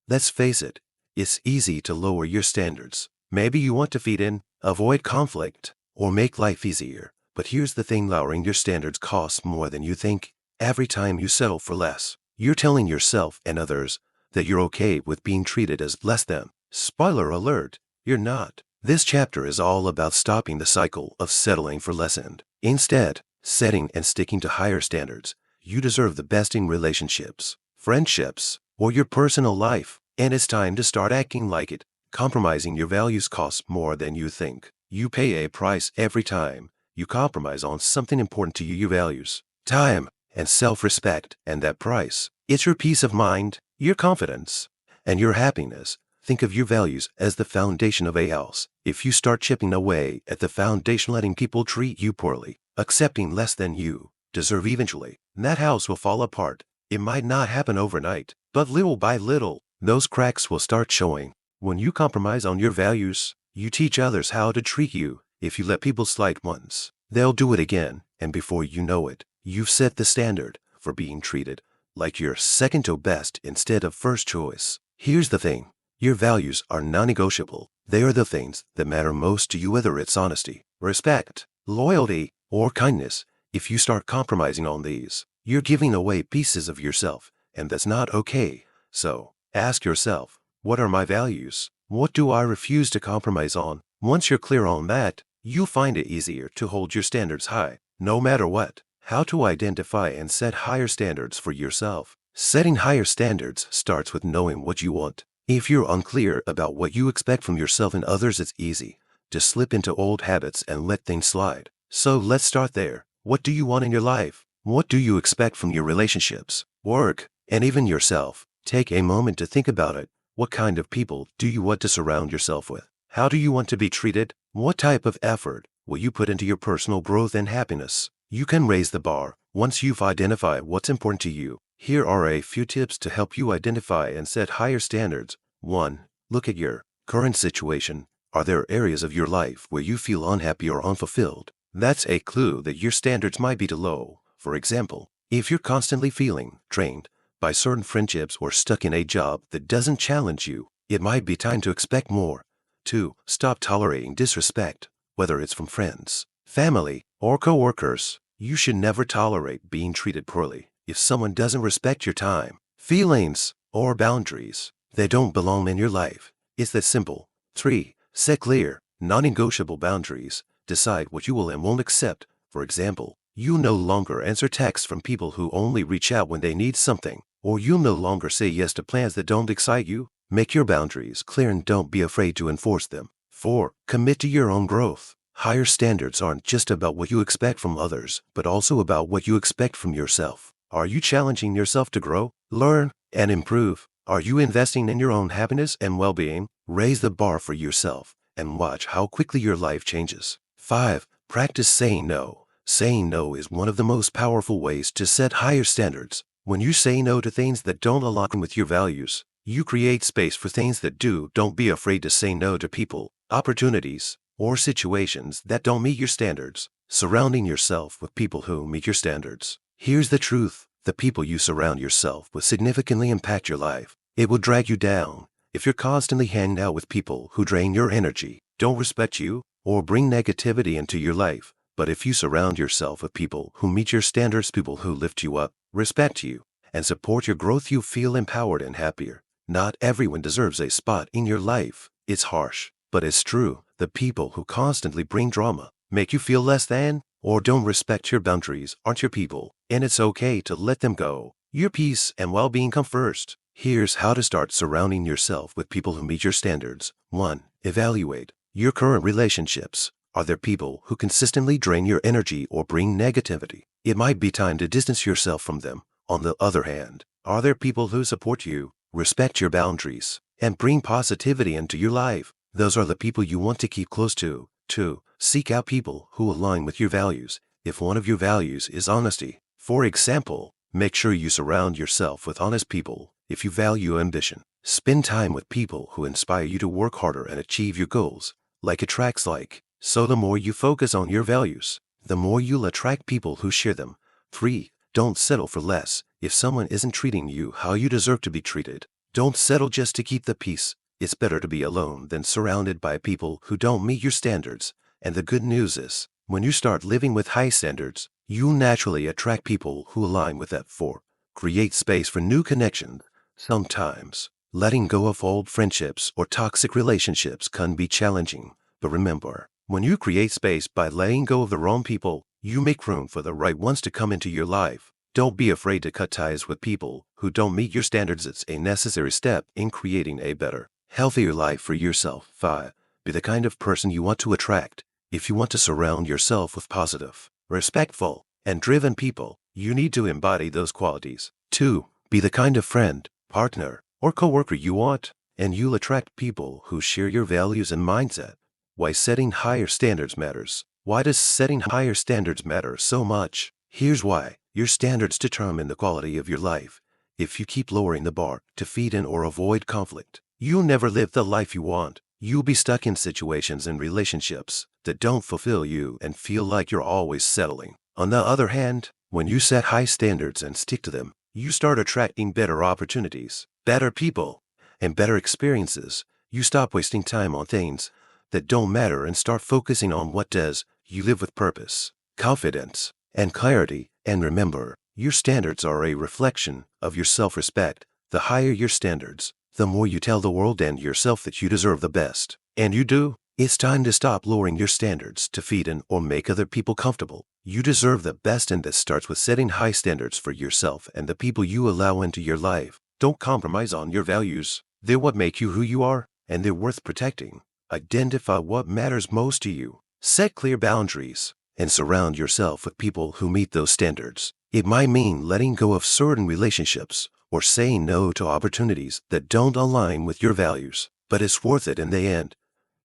Let's face it, it's easy to lower your standards. Maybe you want to fit in, avoid conflict, or make life easier. But here's the thing: lowering your standards costs more than you think. Every time you settle for less, you're telling yourself and others that you're okay with being treated as less than. Spoiler alert, you're not. This chapter is all about stopping the cycle of settling for less and, instead, setting and sticking to higher standards. You deserve the best in relationships, friendships, or your personal life, and it's time to start acting like it. Compromising your values costs more than you think. You pay a price every time you compromise on something important to you: your values, time, and self-respect. And that price, it's your peace of mind, your confidence, and your happiness. Think of your values as the foundation of a house. If you start chipping away at the foundation, letting people treat you poorly, accepting less than you deserve, eventually, that house will fall apart. It might not happen overnight, but little by little, those cracks will start showing. When you compromise on your values, you teach others how to treat you. If you let people slide once, they'll do it again, and before you know it, you've set the standard for being treated like you're second to best instead of first choice. Here's the thing: your values are non-negotiable. They are the things that matter most to you, whether it's honesty, respect, loyalty, or kindness. If you start compromising on these, you're giving away pieces of yourself, and that's not okay. So, ask yourself, what are my values? What do I refuse to compromise on? Once you're clear on that, you'll find it easier to hold your standards high, no matter what. How to identify and set higher standards for yourself. Setting higher standards starts with knowing what you want. If you're unclear about what you expect from yourself and others, it's easy to slip into old habits and let things slide. So let's start there. What do you want in your life? What do you expect from your relationships, work, and even yourself? Take a moment to think about it. What kind of people do you want to surround yourself with? How do you want to be treated? What type of effort will you put into your personal growth and happiness? You can raise the bar once you've identified what's important to you. Here are a few tips to help you identify and set higher standards. 1. Look at your current situation. Are there areas of your life where you feel unhappy or unfulfilled? That's a clue that your standards might be too low. For example, if you're constantly feeling drained by certain friendships or stuck in a job that doesn't challenge you, it might be time to expect more. 2. Stop tolerating disrespect, whether it's from friends, family, or coworkers. You should never tolerate being treated poorly. If someone doesn't respect your time, feelings, or boundaries, they don't belong in your life. It's that simple. 3. Set clear, non-negotiable boundaries. Decide what you will and won't accept. For example, you'll no longer answer texts from people who only reach out when they need something, or you'll no longer say yes to plans that don't excite you. Make your boundaries clear and don't be afraid to enforce them. 4. Commit to your own growth. Higher standards aren't just about what you expect from others, but also about what you expect from yourself. Are you challenging yourself to grow, learn, and improve? Are you investing in your own happiness and well-being? Raise the bar for yourself and watch how quickly your life changes. 5. Practice saying no. Saying no is one of the most powerful ways to set higher standards. When you say no to things that don't align with your values, you create space for things that do. Don't be afraid to say no to people, opportunities, or situations that don't meet your standards. Surrounding yourself with people who meet your standards. Here's the truth: the people you surround yourself with significantly impact your life. It will drag you down if you're constantly hanging out with people who drain your energy, don't respect you, or bring negativity into your life. But if you surround yourself with people who meet your standards, people who lift you up, respect you, and support your growth, you feel empowered and happier. Not everyone deserves a spot in your life. It's harsh, but it's true. The people who constantly bring drama, make you feel less than, or don't respect your boundaries aren't your people, and it's okay to let them go. Your peace and well-being come first. Here's how to start surrounding yourself with people who meet your standards. 1. Evaluate your current relationships. Are there people who consistently drain your energy or bring negativity? It might be time to distance yourself from them. On the other hand, are there people who support you, respect your boundaries, and bring positivity into your life. Those are the people you want to keep close to. 2. Seek out people who align with your values. If one of your values is honesty, for example, make sure you surround yourself with honest people. If you value ambition, spend time with people who inspire you to work harder and achieve your goals. Like attracts like. So the more you focus on your values, the more you'll attract people who share them. 3. Don't settle for less. If someone isn't treating you how you deserve to be treated, don't settle just to keep the peace. It's better to be alone than surrounded by people who don't meet your standards. And the good news is, when you start living with high standards, you naturally attract people who align with that. 4. Create space for new connections. Sometimes, letting go of old friendships or toxic relationships can be challenging. But remember, when you create space by letting go of the wrong people, you make room for the right ones to come into your life. Don't be afraid to cut ties with people who don't meet your standards. It's a necessary step in creating a better, healthier life for yourself. 5. Be the kind of person you want to attract. If you want to surround yourself with positive, respectful, and driven people, you need to embody those qualities. 2. Be the kind of friend, partner, or coworker you want, and you'll attract people who share your values and mindset. Why setting higher standards matters. Why does setting higher standards matter so much? Here's why. Your standards determine the quality of your life. If you keep lowering the bar to feed in or avoid conflict, you'll never live the life you want. You'll be stuck in situations and relationships that don't fulfill you and feel like you're always settling. On the other hand, when you set high standards and stick to them, you start attracting better opportunities, better people, and better experiences. You stop wasting time on things that don't matter and start focusing on what does. You live with purpose, confidence, and clarity. And remember, your standards are a reflection of your self-respect. The higher your standards, the more you tell the world and yourself that you deserve the best. And you do. It's time to stop lowering your standards to feed in or make other people comfortable. You deserve the best, and this starts with setting high standards for yourself and the people you allow into your life. Don't compromise on your values. They're what make you who you are, and they're worth protecting. Identify what matters most to you. Set clear boundaries and surround yourself with people who meet those standards. It might mean letting go of certain relationships or saying no to opportunities that don't align with your values. But it's worth it in the end.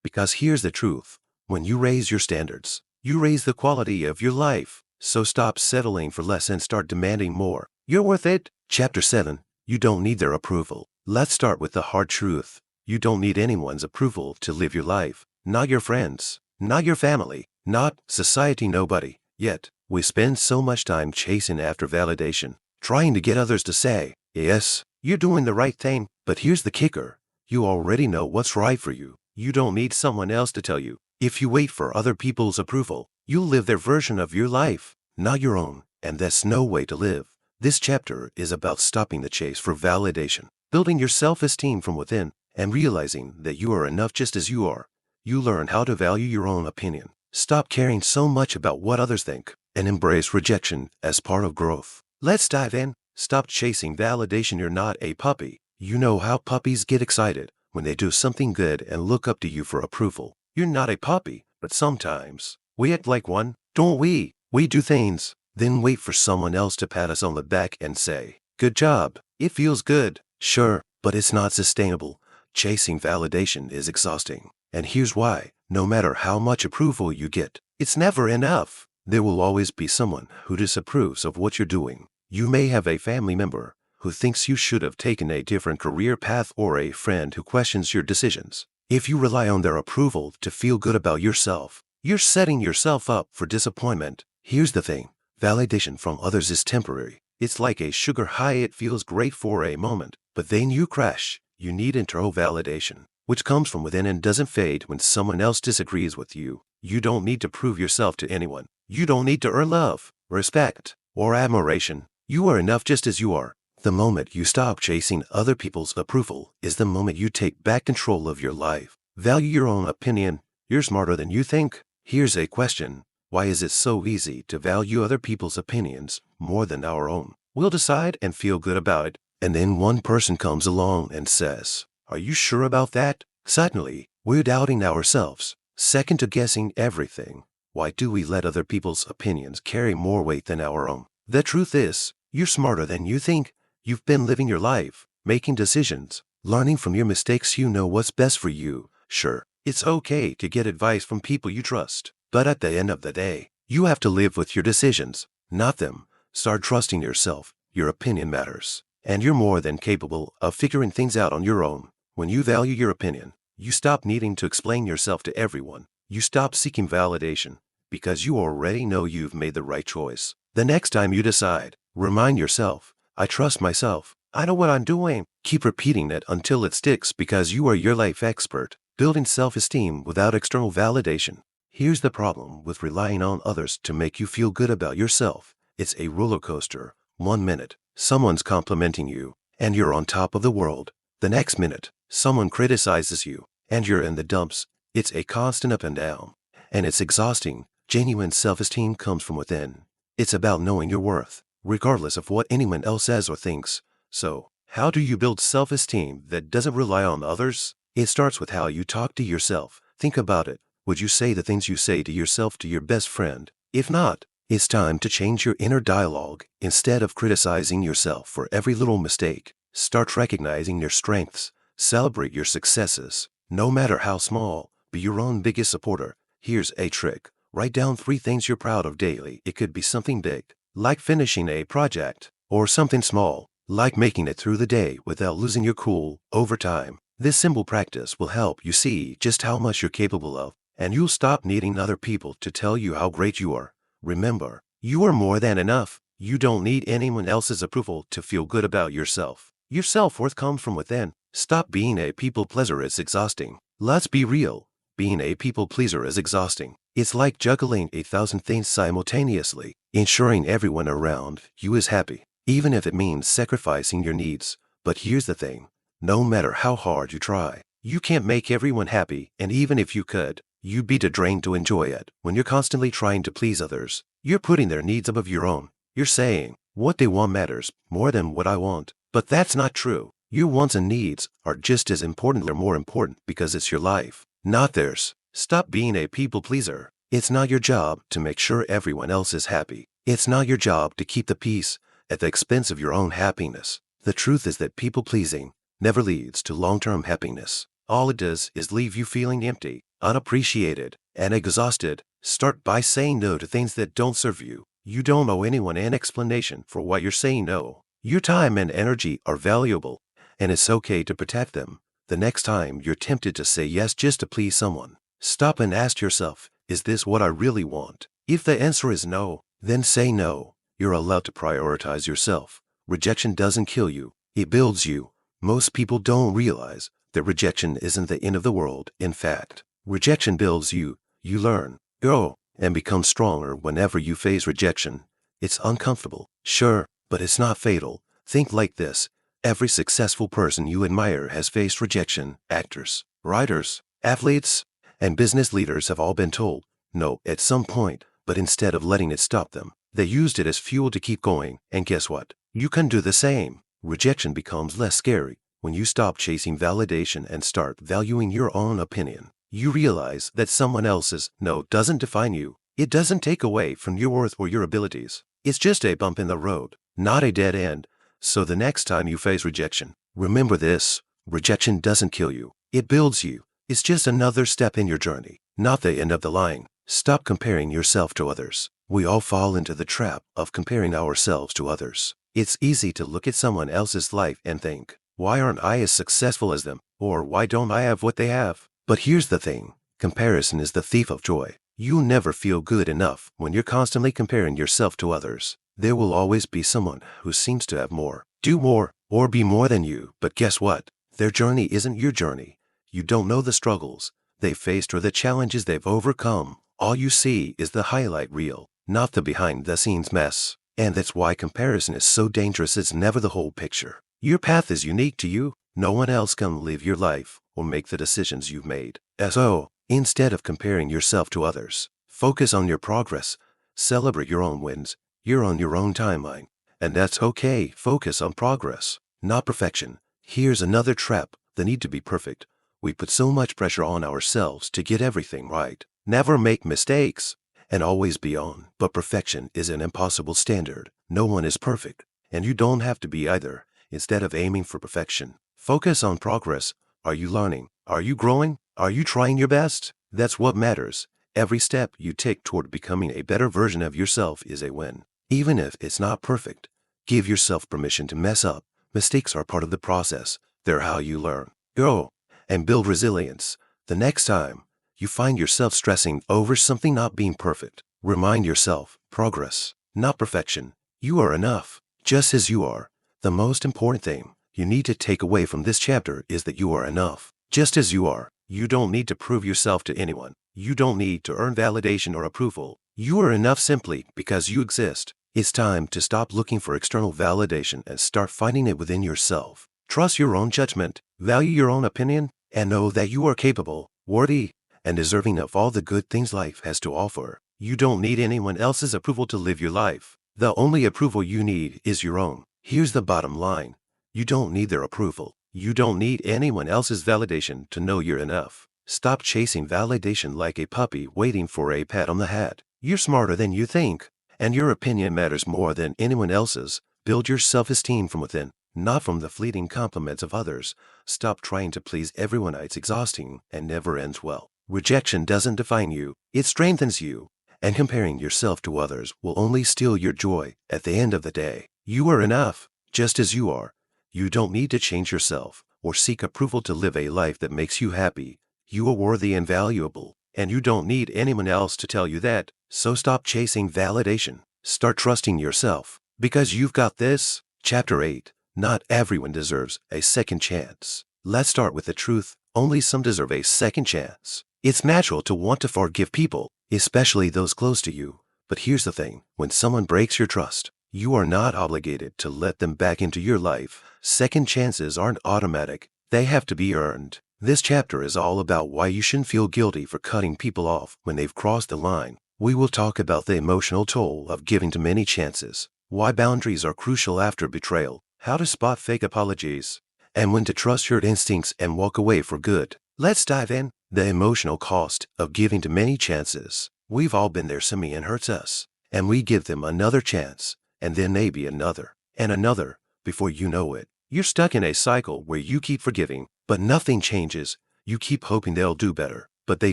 Because here's the truth. When you raise your standards, you raise the quality of your life. So stop settling for less and start demanding more. You're worth it. Chapter 7. You don't need their approval. Let's start with the hard truth. You don't need anyone's approval to live your life. Not your friends, not your family, not society, nobody. Yet, we spend so much time chasing after validation, trying to get others to say, yes, you're doing the right thing. But here's the kicker. You already know what's right for you. You don't need someone else to tell you. If you wait for other people's approval, you'll live their version of your life, not your own. And that's no way to live. This chapter is about stopping the chase for validation, building your self-esteem from within, and realizing that you are enough just as you are. You learn how to value your own opinion. Stop caring so much about what others think, and embrace rejection as part of growth. Let's dive in. Stop chasing validation. You're not a puppy. You know how puppies get excited when they do something good and look up to you for approval. You're not a puppy, but sometimes we act like one, don't we? We do things, then wait for someone else to pat us on the back and say, good job. It feels good, sure, but it's not sustainable. Chasing validation is exhausting. And here's why. No matter how much approval you get, it's never enough. There will always be someone who disapproves of what you're doing. You may have a family member who thinks you should have taken a different career path, or a friend who questions your decisions. If you rely on their approval to feel good about yourself, you're setting yourself up for disappointment. Here's the thing. Validation from others is temporary. It's like a sugar high. It feels great for a moment, but then you crash. You need internal validation, which comes from within and doesn't fade when someone else disagrees with you. You don't need to prove yourself to anyone. You don't need to earn love, respect, or admiration. You are enough just as you are. The moment you stop chasing other people's approval is the moment you take back control of your life. Value your own opinion. You're smarter than you think. Here's a question. Why is it so easy to value other people's opinions more than our own? We'll decide and feel good about it, and then one person comes along and says, are you sure about that? Suddenly, we're doubting ourselves, second to guessing everything. Why do we let other people's opinions carry more weight than our own? The truth is, you're smarter than you think. You've been living your life, making decisions, Learning from your mistakes, you know what's best for you. Sure, it's okay to get advice from people you trust, but at the end of the day, you have to live with your decisions, not them. Start trusting yourself. Your opinion matters, and you're more than capable of figuring things out on your own. When you value your opinion, you stop needing to explain yourself to everyone. You stop seeking validation because you already know you've made the right choice. The next time you decide, remind yourself, I trust myself. I know what I'm doing. Keep repeating it until it sticks because you are your life expert. Building self-esteem without external validation. Here's the problem with relying on others to make you feel good about yourself. It's a roller coaster. 1 minute, someone's complimenting you, and you're on top of the world. The next minute, someone criticizes you, and you're in the dumps. It's a constant up and down, and it's exhausting. Genuine self-esteem comes from within. It's about knowing your worth, regardless of what anyone else says or thinks. So, how do you build self-esteem that doesn't rely on others? It starts with how you talk to yourself. Think about it. Would you say the things you say to yourself to your best friend? If not, it's time to change your inner dialogue. Instead of criticizing yourself for every little mistake, start recognizing your strengths. Celebrate your successes, no matter how small. Be your own biggest supporter. Here's a trick. Write down 3 things you're proud of daily. It could be something big, like finishing a project, or something small, like making it through the day without losing your cool. Over time, this simple practice will help you see just how much you're capable of, and you'll stop needing other people to tell you how great you are. Remember, you are more than enough. You don't need anyone else's approval to feel good about yourself. Your self-worth comes from within. Stop being a people pleaser. It's exhausting. Let's be real. Being a people pleaser is exhausting. It's like juggling 1,000 things simultaneously, ensuring everyone around you is happy, even if it means sacrificing your needs. But here's the thing. No matter how hard you try, you can't make everyone happy, and even if you could, you'd be too drained to enjoy it. When you're constantly trying to please others, you're putting their needs above your own. You're saying, what they want matters more than what I want. But that's not true. Your wants and needs are just as important or more important because it's your life, not theirs. Stop being a people pleaser. It's not your job to make sure everyone else is happy. It's not your job to keep the peace at the expense of your own happiness. The truth is that people pleasing never leads to long-term happiness. All it does is leave you feeling empty, unappreciated, and exhausted. Start by saying no to things that don't serve you. You don't owe anyone an explanation for why you're saying no. Your time and energy are valuable, and it's okay to protect them. The next time you're tempted to say yes just to please someone, stop and ask yourself, is this what I really want? If the answer is no, then say no. You're allowed to prioritize yourself. Rejection doesn't kill you, it builds you. Most people don't realize that rejection isn't the end of the world. In fact, rejection builds you. You learn, grow, and become stronger whenever you face rejection. It's uncomfortable, sure, but it's not fatal. Think like this. Every successful person you admire has faced rejection. Actors, writers, athletes, and business leaders have all been told no at some point, but instead of letting it stop them, they used it as fuel to keep going. And guess what? You can do the same. Rejection becomes less scary when you stop chasing validation and start valuing your own opinion. You realize that someone else's no doesn't define you. It doesn't take away from your worth or your abilities. It's just a bump in the road, not a dead end. So the next time you face rejection, remember this. Rejection doesn't kill you. It builds you. It's just another step in your journey, not the end of the line. Stop comparing yourself to others. We all fall into the trap of comparing ourselves to others. It's easy to look at someone else's life and think, why aren't I as successful as them? Or why don't I have what they have? But here's the thing. Comparison is the thief of joy. You'll never feel good enough when you're constantly comparing yourself to others. There will always be someone who seems to have more, do more, or be more than you. But guess what? Their journey isn't your journey. You don't know the struggles they've faced or the challenges they've overcome. All you see is the highlight reel, not the behind-the-scenes mess. And that's why comparison is so dangerous. It's never the whole picture. Your path is unique to you. No one else can live your life or make the decisions you've made. So, instead of comparing yourself to others, focus on your progress. Celebrate your own wins. You're on your own timeline. And that's okay. Focus on progress, not perfection. Here's another trap: the need to be perfect. We put so much pressure on ourselves to get everything right, never make mistakes, and always be on. But perfection is an impossible standard. No one is perfect, and you don't have to be either. Instead of aiming for perfection, Focus on progress. Are you learning? Are you growing? Are you trying your best? That's what matters. Every step you take toward becoming a better version of yourself is a win. Even if it's not perfect, give yourself permission to mess up. Mistakes are part of the process. They're how you learn, grow, and build resilience. The next time you find yourself stressing over something not being perfect, remind yourself, progress, not perfection. You are enough, just as you are. The most important thing you need to take away from this chapter is that you are enough, just as you are. You don't need to prove yourself to anyone. You don't need to earn validation or approval. You are enough simply because you exist. It's time to stop looking for external validation and start finding it within yourself. Trust your own judgment, value your own opinion, and know that you are capable, worthy, and deserving of all the good things life has to offer. You don't need anyone else's approval to live your life. The only approval you need is your own. Here's the bottom line. You don't need their approval. You don't need anyone else's validation to know you're enough. Stop chasing validation like a puppy waiting for a pat on the head. You're smarter than you think, and your opinion matters more than anyone else's. Build your self-esteem from within, not from the fleeting compliments of others. Stop trying to please everyone. It's exhausting and never ends well. Rejection doesn't define you, it strengthens you. And comparing yourself to others will only steal your joy. At the end of the day, you are enough, just as you are. You don't need to change yourself or seek approval to live a life that makes you happy. You are worthy and valuable, and you don't need anyone else to tell you that. So stop chasing validation. Start trusting yourself, because you've got this. Chapter 8. Not everyone deserves a second chance. Let's start with the truth. Only some deserve a second chance. It's natural to want to forgive people, especially those close to you. But here's the thing. When someone breaks your trust, you are not obligated to let them back into your life. Second chances aren't automatic. They have to be earned. This chapter is all about why you shouldn't feel guilty for cutting people off when they've crossed the line. We will talk about the emotional toll of giving too many chances, why boundaries are crucial after betrayal, how to spot fake apologies, and when to trust your instincts and walk away for good. Let's dive in. The emotional cost of giving too many chances. We've all been there. Someone hurts us, and we give them another chance, and then maybe another, and another. Before you know it, you're stuck in a cycle where you keep forgiving, but nothing changes. You keep hoping they'll do better, but they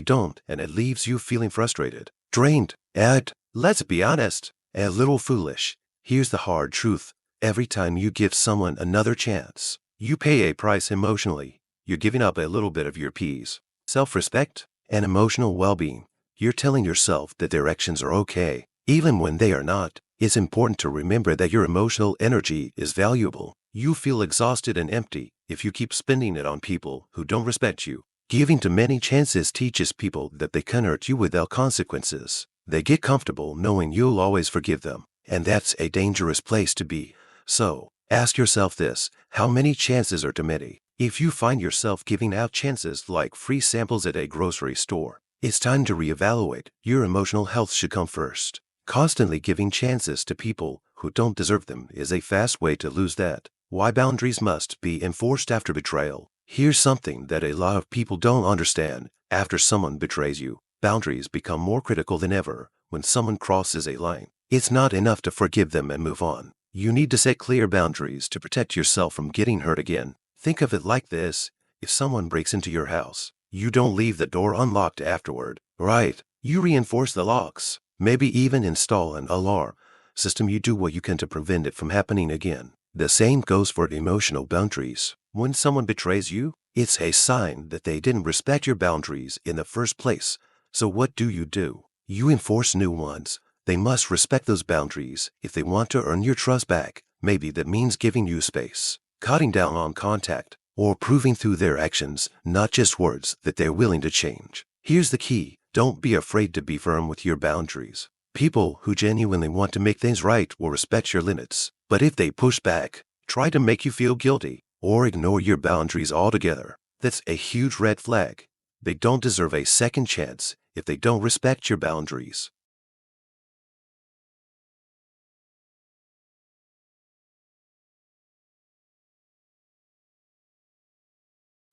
don't, and it leaves you feeling frustrated, drained, and, let's be honest, a little foolish. Here's the hard truth. Every time you give someone another chance, you pay a price emotionally. You're giving up a little bit of your peace, self-respect, and emotional well-being. You're telling yourself that their actions are okay, even when they are not. It's important to remember that your emotional energy is valuable. You feel exhausted and empty if you keep spending it on people who don't respect you. Giving too many chances teaches people that they can hurt you without consequences. They get comfortable knowing you'll always forgive them, and that's a dangerous place to be. So, ask yourself this: how many chances are too many? If you find yourself giving out chances like free samples at a grocery store, it's time to reevaluate. Your emotional health should come first. Constantly giving chances to people who don't deserve them is a fast way to lose that. Why boundaries must be enforced after betrayal. Here's something that a lot of people don't understand. After someone betrays you, boundaries become more critical than ever. When someone crosses a line, it's not enough to forgive them and move on. You need to set clear boundaries to protect yourself from getting hurt again. Think of it like this. If someone breaks into your house, you don't leave the door unlocked afterward, right? You reinforce the locks, maybe even install an alarm system. You do what you can to prevent it from happening again. The same goes for emotional boundaries. When someone betrays you, it's a sign that they didn't respect your boundaries in the first place. So what do? You enforce new ones. They must respect those boundaries if they want to earn your trust back. Maybe that means giving you space, cutting down on contact, or proving through their actions, not just words, that they're willing to change. Here's the key. Don't be afraid to be firm with your boundaries. People who genuinely want to make things right will respect your limits. But if they push back, try to make you feel guilty, or ignore your boundaries altogether, that's a huge red flag. They don't deserve a second chance if they don't respect your boundaries.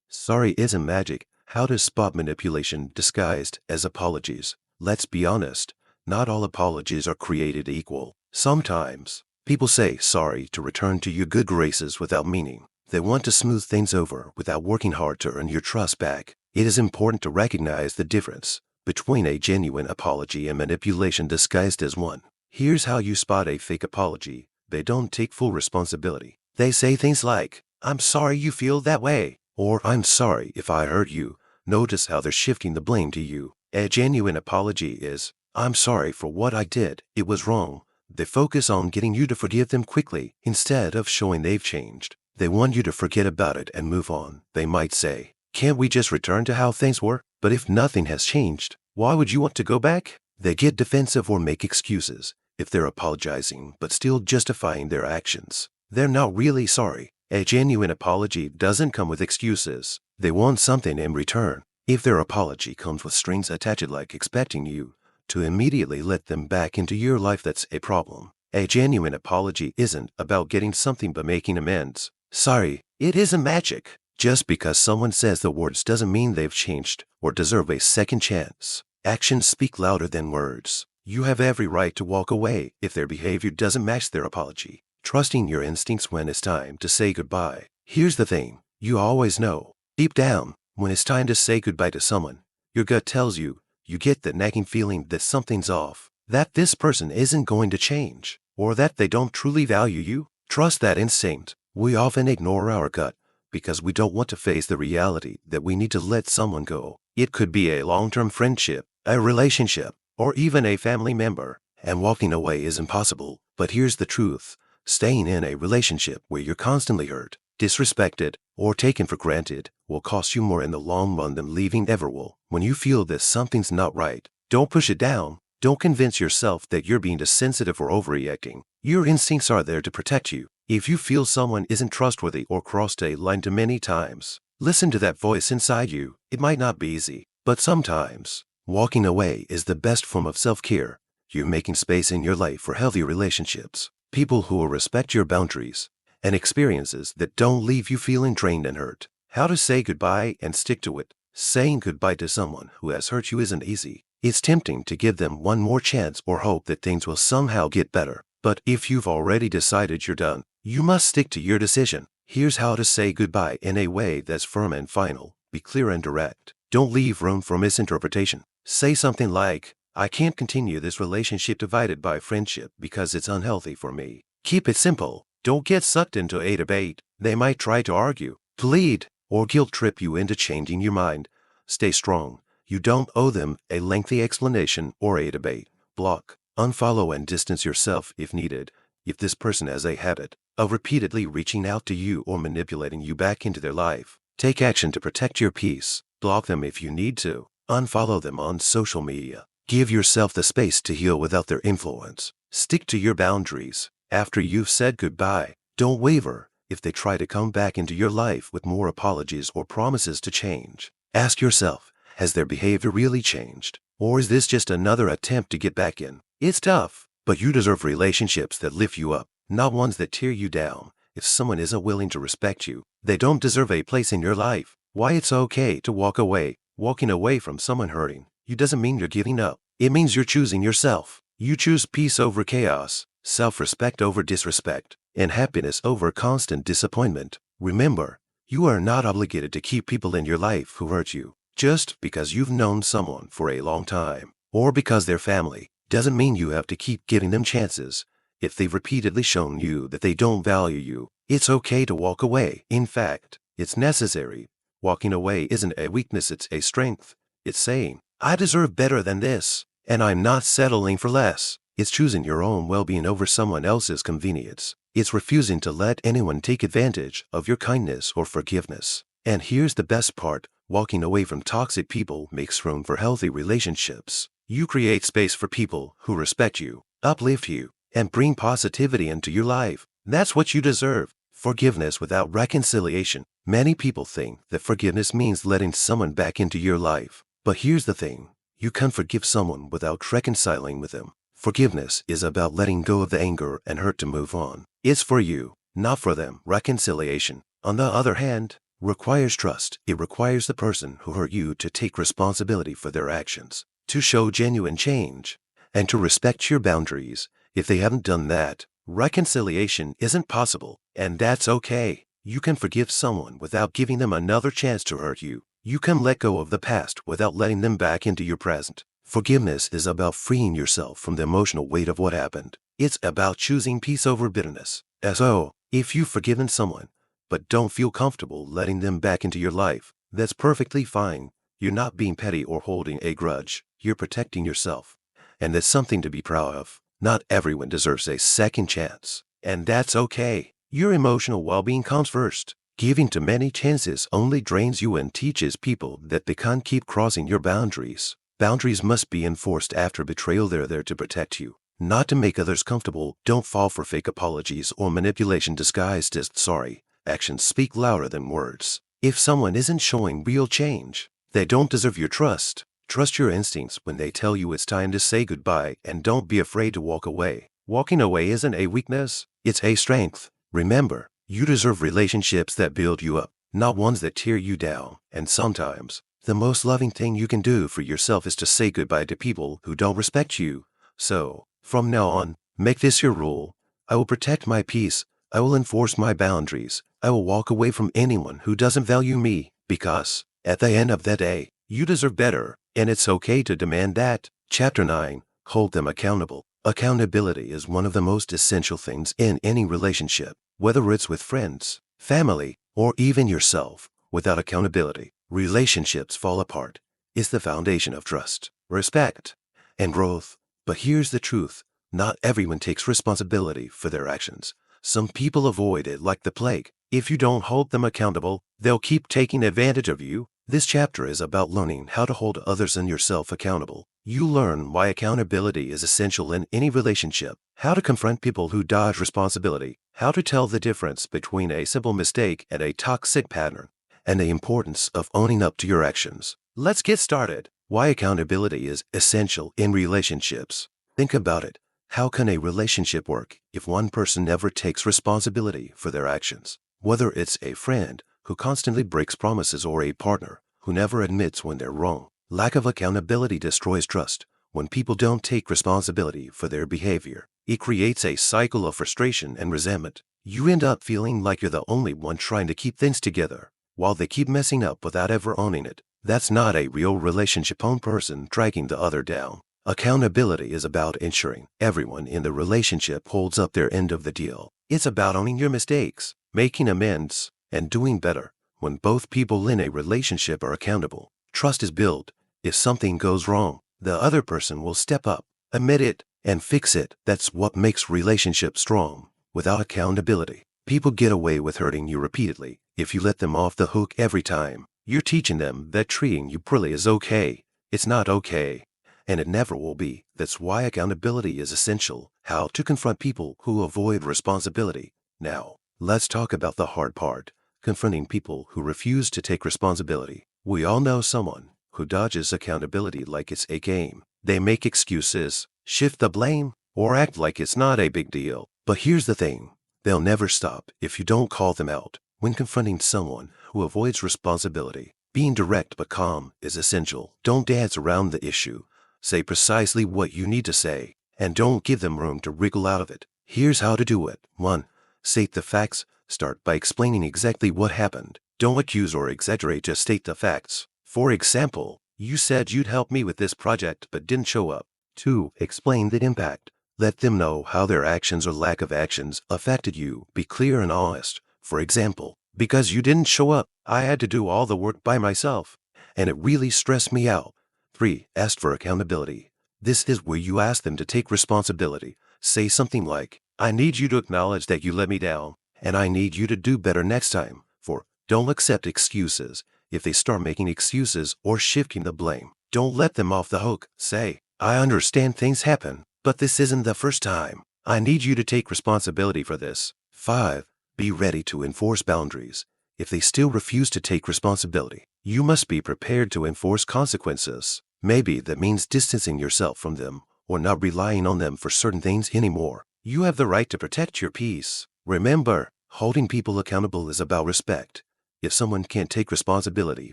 Sorry isn't magic. How to spot manipulation disguised as apologies. Let's be honest, not all apologies are created equal. Sometimes, people say sorry to return to your good graces without meaning. They want to smooth things over without working hard to earn your trust back. It is important to recognize the difference between a genuine apology and manipulation disguised as one. Here's how you spot a fake apology. They don't take full responsibility. They say things like, "I'm sorry you feel that way," or "I'm sorry if I hurt you." Notice how they're shifting the blame to you. A genuine apology is, "I'm sorry for what I did. It was wrong." They focus on getting you to forgive them quickly instead of showing they've changed. They want you to forget about it and move on. They might say, "Can't we just return to how things were?" But if nothing has changed, why would you want to go back? They get defensive or make excuses. If they're apologizing but still justifying their actions, they're not really sorry. A genuine apology doesn't come with excuses. They want something in return. If their apology comes with strings attached like expecting you to immediately let them back into your life, that's a problem. A genuine apology isn't about getting something but making amends. Sorry, it isn't magic. Just because someone says the words doesn't mean they've changed or deserve a second chance. Actions speak louder than words. You have every right to walk away if their behavior doesn't match their apology, trusting your instincts when it's time to say goodbye. Here's the thing, you always know, deep down, when it's time to say goodbye to someone. Your gut tells you, you get that nagging feeling that something's off, that this person isn't going to change, or that they don't truly value you. Trust that instinct. We often ignore our gut because we don't want to face the reality that we need to let someone go. It could be a long-term friendship, a relationship, or even a family member, and walking away is impossible. But here's the truth. Staying in a relationship where you're constantly hurt, disrespected, or taken for granted will cost you more in the long run than leaving ever will. When you feel that something's not right, don't push it down. Don't convince yourself that you're being too sensitive or overreacting. Your instincts are there to protect you. If you feel someone isn't trustworthy or crossed a line too many times, listen to that voice inside you. It might not be easy, but sometimes walking away is the best form of self-care. You're making space in your life for healthy relationships, people who will respect your boundaries, and experiences that don't leave you feeling drained and hurt. How to say goodbye and stick to it. Saying goodbye to someone who has hurt you isn't easy. It's tempting to give them one more chance or hope that things will somehow get better. But if you've already decided you're done, you must stick to your decision. Here's how to say goodbye in a way that's firm and final. Be clear and direct. Don't leave room for misinterpretation. Say something like, "I can't continue this relationship divided by friendship because it's unhealthy for me." Keep it simple. Don't get sucked into a debate. They might try to argue, plead, or guilt trip you into changing your mind. Stay strong. You don't owe them a lengthy explanation or a debate. Block, unfollow, and distance yourself if needed. If this person has a habit of repeatedly reaching out to you or manipulating you back into their life, take action to protect your peace. Block them if you need to. Unfollow them on social media. Give yourself the space to heal without their influence. Stick to your boundaries. After you've said goodbye, don't waver. If they try to come back into your life with more apologies or promises to change, ask yourself, has their behavior really changed? Or is this just another attempt to get back in? It's tough, but you deserve relationships that lift you up, not ones that tear you down. If someone isn't willing to respect you, they don't deserve a place in your life. Why it's okay to walk away. Walking away from someone hurting you doesn't mean you're giving up. It means you're choosing yourself. You choose peace over chaos, self-respect over disrespect, and happiness over constant disappointment. Remember, you are not obligated to keep people in your life who hurt you. Just because you've known someone for a long time, or because they're family, doesn't mean you have to keep giving them chances. If they've repeatedly shown you that they don't value you, it's okay to walk away. In fact, it's necessary. Walking away isn't a weakness, it's a strength. It's saying, "I deserve better than this, and I'm not settling for less." It's choosing your own well-being over someone else's convenience. It's refusing to let anyone take advantage of your kindness or forgiveness. And here's the best part. Walking away from toxic people makes room for healthy relationships. You create space for people who respect you, uplift you, and bring positivity into your life. That's what you deserve. Forgiveness without reconciliation. Many people think that forgiveness means letting someone back into your life. But here's the thing. You can't forgive someone without reconciling with them. Forgiveness is about letting go of the anger and hurt to move on. It's for you, not for them. Reconciliation, on the other hand, requires trust. It requires the person who hurt you to take responsibility for their actions, to show genuine change, and to respect your boundaries. If they haven't done that, reconciliation isn't possible, and that's okay. You can forgive someone without giving them another chance to hurt you. You can let go of the past without letting them back into your present. Forgiveness is about freeing yourself from the emotional weight of what happened. It's about choosing peace over bitterness. So, if you've forgiven someone, but don't feel comfortable letting them back into your life, that's perfectly fine. You're not being petty or holding a grudge. You're protecting yourself. And that's something to be proud of. Not everyone deserves a second chance. And that's okay. Your emotional well-being comes first. Giving too many chances only drains you and teaches people that they can't keep crossing your boundaries. Boundaries must be enforced after betrayal. They're there to protect you, not to make others comfortable. Don't fall for fake apologies or manipulation disguised as sorry. Actions speak louder than words. If someone isn't showing real change, they don't deserve your trust. Trust your instincts when they tell you it's time to say goodbye, and don't be afraid to walk away. Walking away isn't a weakness, it's a strength. Remember, you deserve relationships that build you up, not ones that tear you down. And sometimes, the most loving thing you can do for yourself is to say goodbye to people who don't respect you. So, from now on, make this your rule. I will protect my peace. I will enforce my boundaries. I will walk away from anyone who doesn't value me, because, at the end of the day, you deserve better, and it's okay to demand that. Chapter 9. Hold them accountable. Accountability is one of the most essential things in any relationship, whether it's with friends, family, or even yourself. Without accountability, relationships fall apart. It's the foundation of trust, respect, and growth. But here's the truth. Not everyone takes responsibility for their actions. Some people avoid it like the plague. If you don't hold them accountable, they'll keep taking advantage of you. This chapter is about learning how to hold others and yourself accountable. You learn why accountability is essential in any relationship, how to confront people who dodge responsibility, how to tell the difference between a simple mistake and a toxic pattern, and the importance of owning up to your actions. Let's get started. Why accountability is essential in relationships. Think about it. How can a relationship work if one person never takes responsibility for their actions? Whether it's a friend who constantly breaks promises or a partner who never admits when they're wrong. Lack of accountability destroys trust. When people don't take responsibility for their behavior, it creates a cycle of frustration and resentment. You end up feeling like you're the only one trying to keep things together, while they keep messing up without ever owning it. That's not a real relationship. One person dragging the other down. Accountability is about ensuring everyone in the relationship holds up their end of the deal. It's about owning your mistakes, making amends, and doing better. When both people in a relationship are accountable, trust is built. If something goes wrong, the other person will step up, admit it, and fix it. That's what makes relationships strong. Without accountability, people get away with hurting you repeatedly. If you let them off the hook every time, you're teaching them that treating you poorly is okay. It's not okay, and it never will be. That's why accountability is essential. How to confront people who avoid responsibility. Now, let's talk about the hard part. Confronting people who refuse to take responsibility. We all know someone who dodges accountability like it's a game. They make excuses, shift the blame, or act like it's not a big deal. But here's the thing. They'll never stop if you don't call them out. When confronting someone who avoids responsibility, being direct but calm is essential. Don't dance around the issue. Say precisely what you need to say, and don't give them room to wriggle out of it. Here's how to do it. 1. State the facts. Start by explaining exactly what happened. Don't accuse or exaggerate, just state the facts. For example, you said you'd help me with this project but didn't show up. 2. Explain the impact. Let them know how their actions or lack of actions affected you. Be clear and honest. For example, because you didn't show up, I had to do all the work by myself, and it really stressed me out. 3. Ask for accountability. This is where you ask them to take responsibility. Say something like, I need you to acknowledge that you let me down, and I need you to do better next time. 4. Don't accept excuses. If they start making excuses or shifting the blame, don't let them off the hook. Say, I understand things happen, but this isn't the first time. I need you to take responsibility for this. 5. Be ready to enforce boundaries. If they still refuse to take responsibility, you must be prepared to enforce consequences. Maybe that means distancing yourself from them or not relying on them for certain things anymore. You have the right to protect your peace. Remember, holding people accountable is about respect. If someone can't take responsibility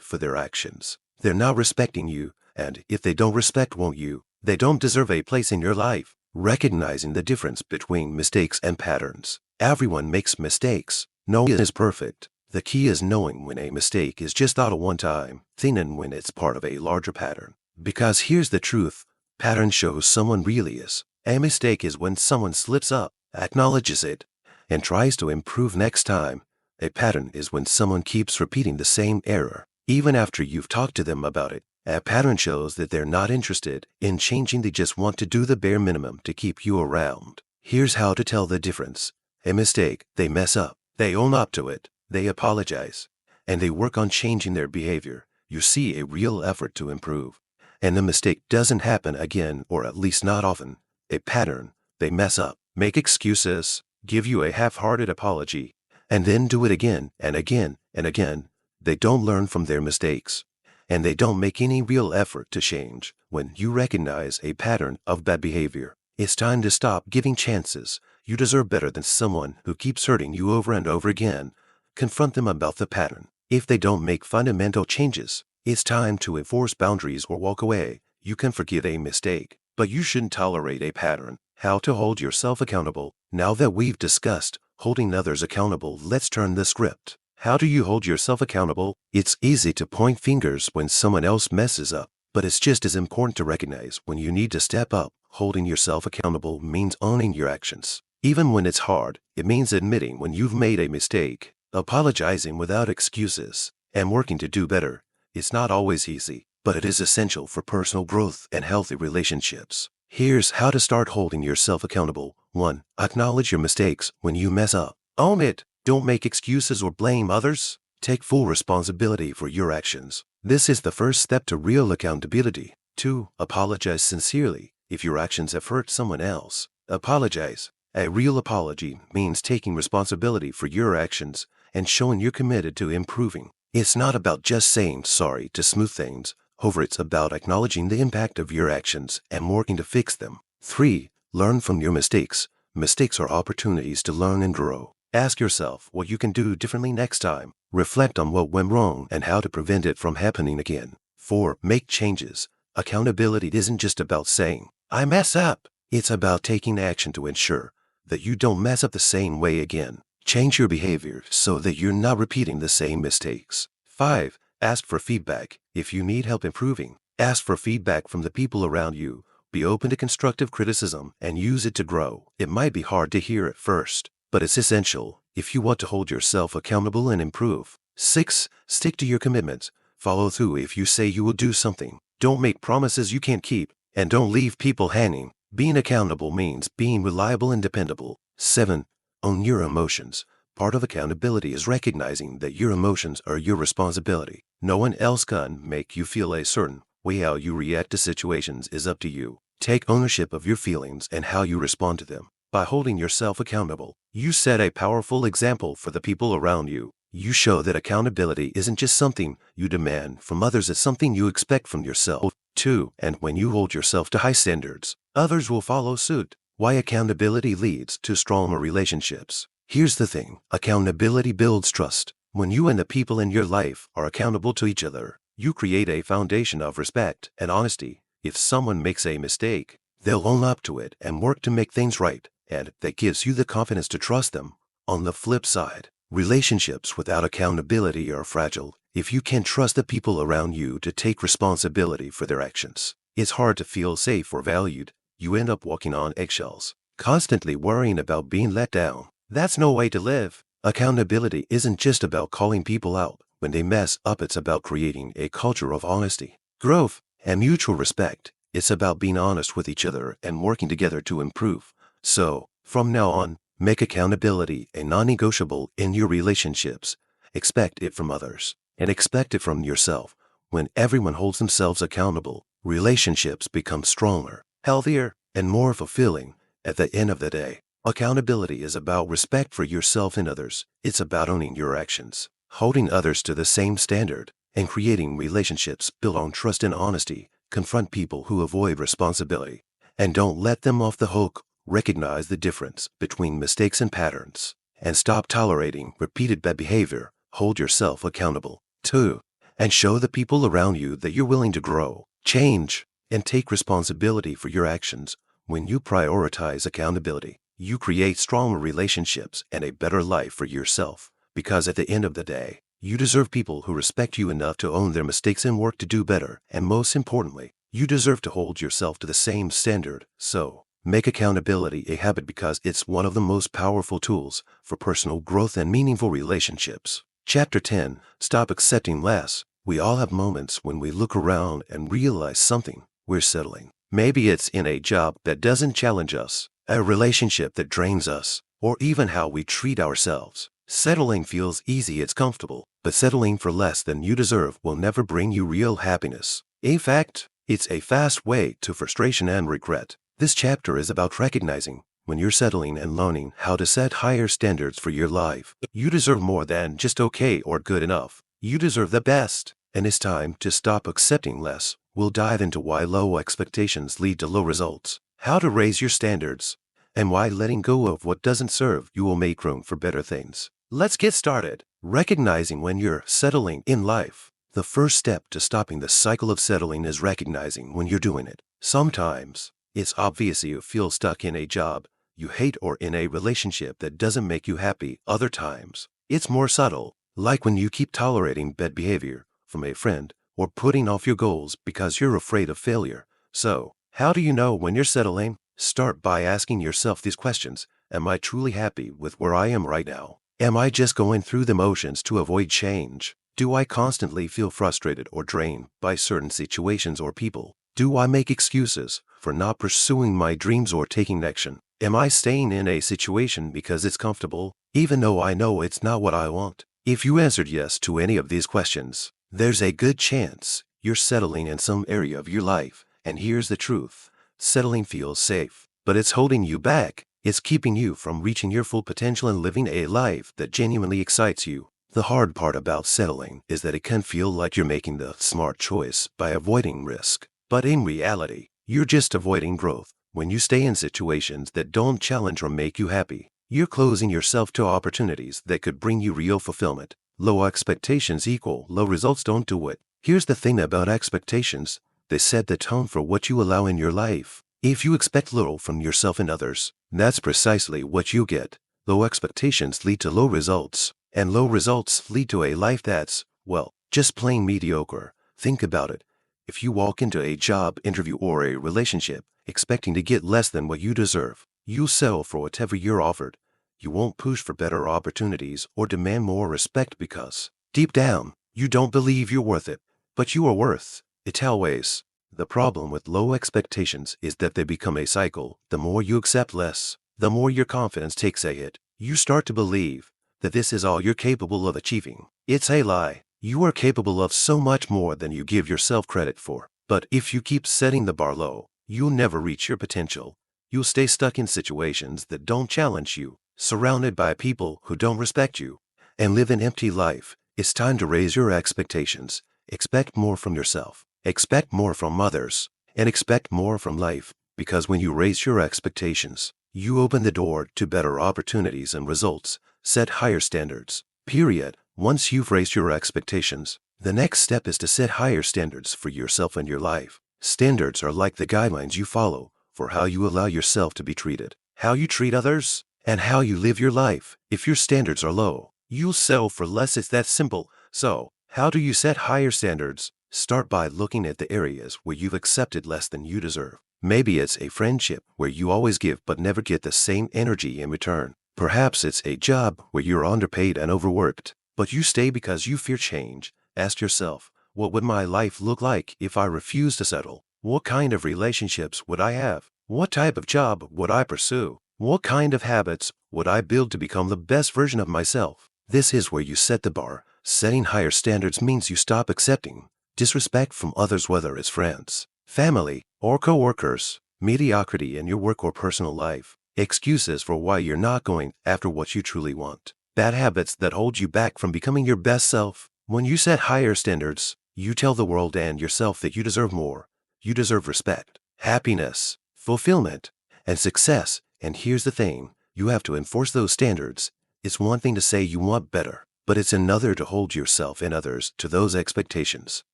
for their actions, they're not respecting you, and if they don't respect you, they don't deserve a place in your life. Recognizing the difference between mistakes and patterns. Everyone makes mistakes. No one is perfect. The key is knowing when a mistake is just out of one time thing and when it's part of a larger pattern. Because here's the truth. Pattern shows someone really is. A mistake is when someone slips up, acknowledges it, and tries to improve next time. A pattern is when someone keeps repeating the same error, even after you've talked to them about it. A pattern shows that they're not interested in changing, they just want to do the bare minimum to keep you around. Here's how to tell the difference. A mistake, they mess up, they own up to it, they apologize, and they work on changing their behavior. You see a real effort to improve. And the mistake doesn't happen again, or at least not often. A pattern, they mess up, make excuses, give you a half-hearted apology, and then do it again and again and again. They don't learn from their mistakes, and they don't make any real effort to change. When you recognize a pattern of bad behavior, it's time to stop giving chances. You deserve better than someone who keeps hurting you over and over again. Confront them about the pattern. If they don't make fundamental changes, it's time to enforce boundaries or walk away. You can forgive a mistake, but you shouldn't tolerate a pattern. How to hold yourself accountable. Now that we've discussed holding others accountable, let's turn the script. How do you hold yourself accountable? It's easy to point fingers when someone else messes up, but it's just as important to recognize when you need to step up. Holding yourself accountable means owning your actions. Even when it's hard, it means admitting when you've made a mistake, apologizing without excuses, and working to do better. It's not always easy, but it is essential for personal growth and healthy relationships. Here's how to start holding yourself accountable. 1. Acknowledge your mistakes when you mess up. Own it. Don't make excuses or blame others. Take full responsibility for your actions. This is the first step to real accountability. 2. Apologize sincerely. If your actions have hurt someone else, apologize. A real apology means taking responsibility for your actions and showing you're committed to improving. It's not about just saying sorry to smooth things over. It's about acknowledging the impact of your actions and working to fix them. 3. Learn from your mistakes. Mistakes are opportunities to learn and grow. Ask yourself what you can do differently next time. Reflect on what went wrong and how to prevent it from happening again. 4. Make changes. Accountability isn't just about saying, I mess up. It's about taking action to ensure that you don't mess up the same way again. Change your behavior so that you're not repeating the same mistakes. 5. Ask for feedback. If you need help improving, ask for feedback from the people around you. Be open to constructive criticism and use it to grow. It might be hard to hear at first, but it's essential if you want to hold yourself accountable and improve. 6. Stick to your commitments. Follow through if you say you will do something. Don't make promises you can't keep, and don't leave people hanging. Being accountable means being reliable and dependable. 7. Own your emotions. Part of accountability is recognizing that your emotions are your responsibility. No one else can make you feel a certain way. How you react to situations is up to you. Take ownership of your feelings and how you respond to them. By holding yourself accountable, you set a powerful example for the people around you. You show that accountability isn't just something you demand from others, it's something you expect from yourself too. And when you hold yourself to high standards, others will follow suit. Why accountability leads to stronger relationships. Here's the thing. Accountability builds trust. When you and the people in your life are accountable to each other, you create a foundation of respect and honesty. If someone makes a mistake, they'll own up to it and work to make things right, and that gives you the confidence to trust them. On the flip side, relationships without accountability are fragile. If you can't trust the people around you to take responsibility for their actions, it's hard to feel safe or valued. You end up walking on eggshells, constantly worrying about being let down. That's no way to live. Accountability isn't just about calling people out when they mess up. It's about creating a culture of honesty, growth, and mutual respect. It's about being honest with each other and working together to improve. So, from now on, make accountability a non-negotiable in your relationships. Expect it from others, and expect it from yourself. When everyone holds themselves accountable, relationships become stronger, healthier, and more fulfilling. At the end of the day, accountability is about respect for yourself and others. It's about owning your actions, holding others to the same standard, and creating relationships built on trust and honesty. Confront people who avoid responsibility, and don't let them off the hook. Recognize the difference between mistakes and patterns, and stop tolerating repeated bad behavior. Hold yourself accountable. 2. And show the people around you that you're willing to grow, change, and take responsibility for your actions. When you prioritize accountability, you create stronger relationships and a better life for yourself Because at the end of the day, you deserve people who respect you enough to own their mistakes and work to do better. And most importantly, you deserve to hold yourself to the same standard. So, make accountability a habit because it's one of the most powerful tools for personal growth and meaningful relationships. Chapter 10. Stop accepting less. We all have moments when we look around and realize something. We're settling. Maybe it's in a job that doesn't challenge us, a relationship that drains us, or even how we treat ourselves. Settling feels easy, it's comfortable, but settling for less than you deserve will never bring you real happiness. In fact, it's a fast way to frustration and regret. This chapter is about recognizing when you're settling and learning how to set higher standards for your life. You deserve more than just okay or good enough. You deserve the best, and it's time to stop accepting less. We'll dive into why low expectations lead to low results, how to raise your standards, and why letting go of what doesn't serve you will make room for better things. Let's get started. Recognizing when you're settling in life. The first step to stopping the cycle of settling is recognizing when you're doing it. Sometimes, it's obvious you feel stuck in a job you hate or in a relationship that doesn't make you happy. Other times, it's more subtle, like when you keep tolerating bad behavior from a friend or putting off your goals because you're afraid of failure. So, how do you know when you're settling? Start by asking yourself these questions. Am I truly happy with where I am right now? Am I just going through the motions to avoid change? Do I constantly feel frustrated or drained by certain situations or people? Do I make excuses for not pursuing my dreams or taking action? Am I staying in a situation because it's comfortable, even though I know it's not what I want? If you answered yes to any of these questions, there's a good chance you're settling in some area of your life. And here's the truth. Settling feels safe, but it's holding you back. It's keeping you from reaching your full potential and living a life that genuinely excites you. The hard part about settling is that it can feel like you're making the smart choice by avoiding risk. But in reality, you're just avoiding growth. When you stay in situations that don't challenge or make you happy, you're closing yourself to opportunities that could bring you real fulfillment. Low expectations equal low results. Don't do it. Here's the thing about expectations. They set the tone for what you allow in your life. If you expect little from yourself and others, that's precisely what you get. Low expectations lead to low results, and low results lead to a life that's, well, just plain mediocre. Think about it. If you walk into a job interview or a relationship expecting to get less than what you deserve, you'll settle for whatever you're offered. You won't push for better opportunities or demand more respect because, deep down, you don't believe you're worth it. But you are worth it always. The problem with low expectations is that they become a cycle. The more you accept less, the more your confidence takes a hit. You start to believe that this is all you're capable of achieving. It's a lie. You are capable of so much more than you give yourself credit for. But if you keep setting the bar low, you'll never reach your potential. You'll stay stuck in situations that don't challenge you, surrounded by people who don't respect you, and live an empty life. It's time to raise your expectations. Expect more from yourself. Expect more from others, and expect more from life, because when you raise your expectations, you open the door to better opportunities and results. Set higher standards. Period. Once you've raised your expectations, the next step is to set higher standards for yourself and your life. Standards are like the guidelines you follow for how you allow yourself to be treated, how you treat others, and how you live your life. If your standards are low, you'll settle for less. It's that simple. So, how do you set higher standards? Start by looking at the areas where you've accepted less than you deserve. Maybe it's a friendship where you always give but never get the same energy in return. Perhaps it's a job where you're underpaid and overworked, but you stay because you fear change. Ask yourself, what would my life look like if I refused to settle? What kind of relationships would I have? What type of job would I pursue? What kind of habits would I build to become the best version of myself? This is where you set the bar. Setting higher standards means you stop accepting disrespect from others, whether it's friends, family, or co-workers, mediocrity in your work or personal life, excuses for why you're not going after what you truly want, bad habits that hold you back from becoming your best self. When you set higher standards, you tell the world and yourself that you deserve more. You deserve respect, happiness, fulfillment, and success. And here's the thing, you have to enforce those standards. It's one thing to say you want better, but it's another to hold yourself and others to those expectations.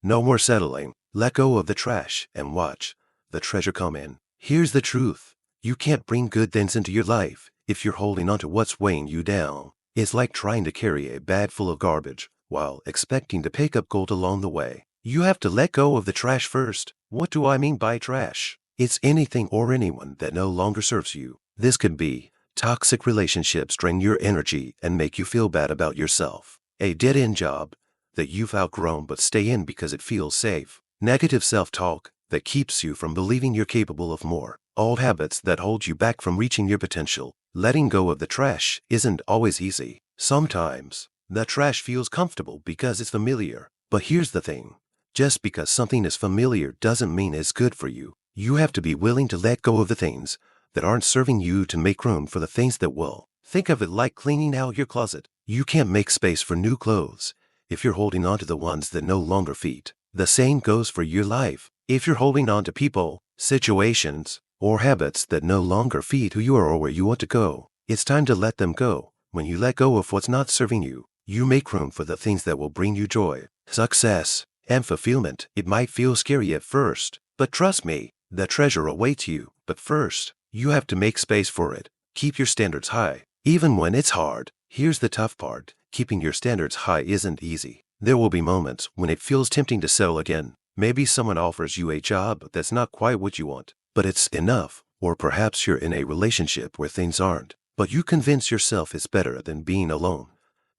No more settling. Let go of the trash and watch the treasure come in. Here's the truth. You can't bring good things into your life if you're holding on to what's weighing you down. It's like trying to carry a bag full of garbage while expecting to pick up gold along the way. You have to let go of the trash first. What do I mean by trash? It's anything or anyone that no longer serves you. This could be toxic relationships drain your energy and make you feel bad about yourself. A dead-end job that you've outgrown but stay in because it feels safe. Negative self-talk that keeps you from believing you're capable of more. Old habits that hold you back from reaching your potential. Letting go of the trash isn't always easy. Sometimes the trash feels comfortable because it's familiar. But here's the thing. Just because something is familiar doesn't mean it's good for you. You have to be willing to let go of the things that aren't serving you to make room for the things that will. Think of it like cleaning out your closet. You can't make space for new clothes if you're holding on to the ones that no longer fit. The same goes for your life. If you're holding on to people, situations, or habits that no longer fit who you are or where you want to go, it's time to let them go. When you let go of what's not serving you, you make room for the things that will bring you joy, success, and fulfillment. It might feel scary at first, but trust me, the treasure awaits you. But first, you have to make space for it. Keep your standards high, even when it's hard. Here's the tough part. Keeping your standards high isn't easy. There will be moments when it feels tempting to settle again. Maybe someone offers you a job that's not quite what you want, but it's enough. Or perhaps you're in a relationship where things aren't, but you convince yourself it's better than being alone.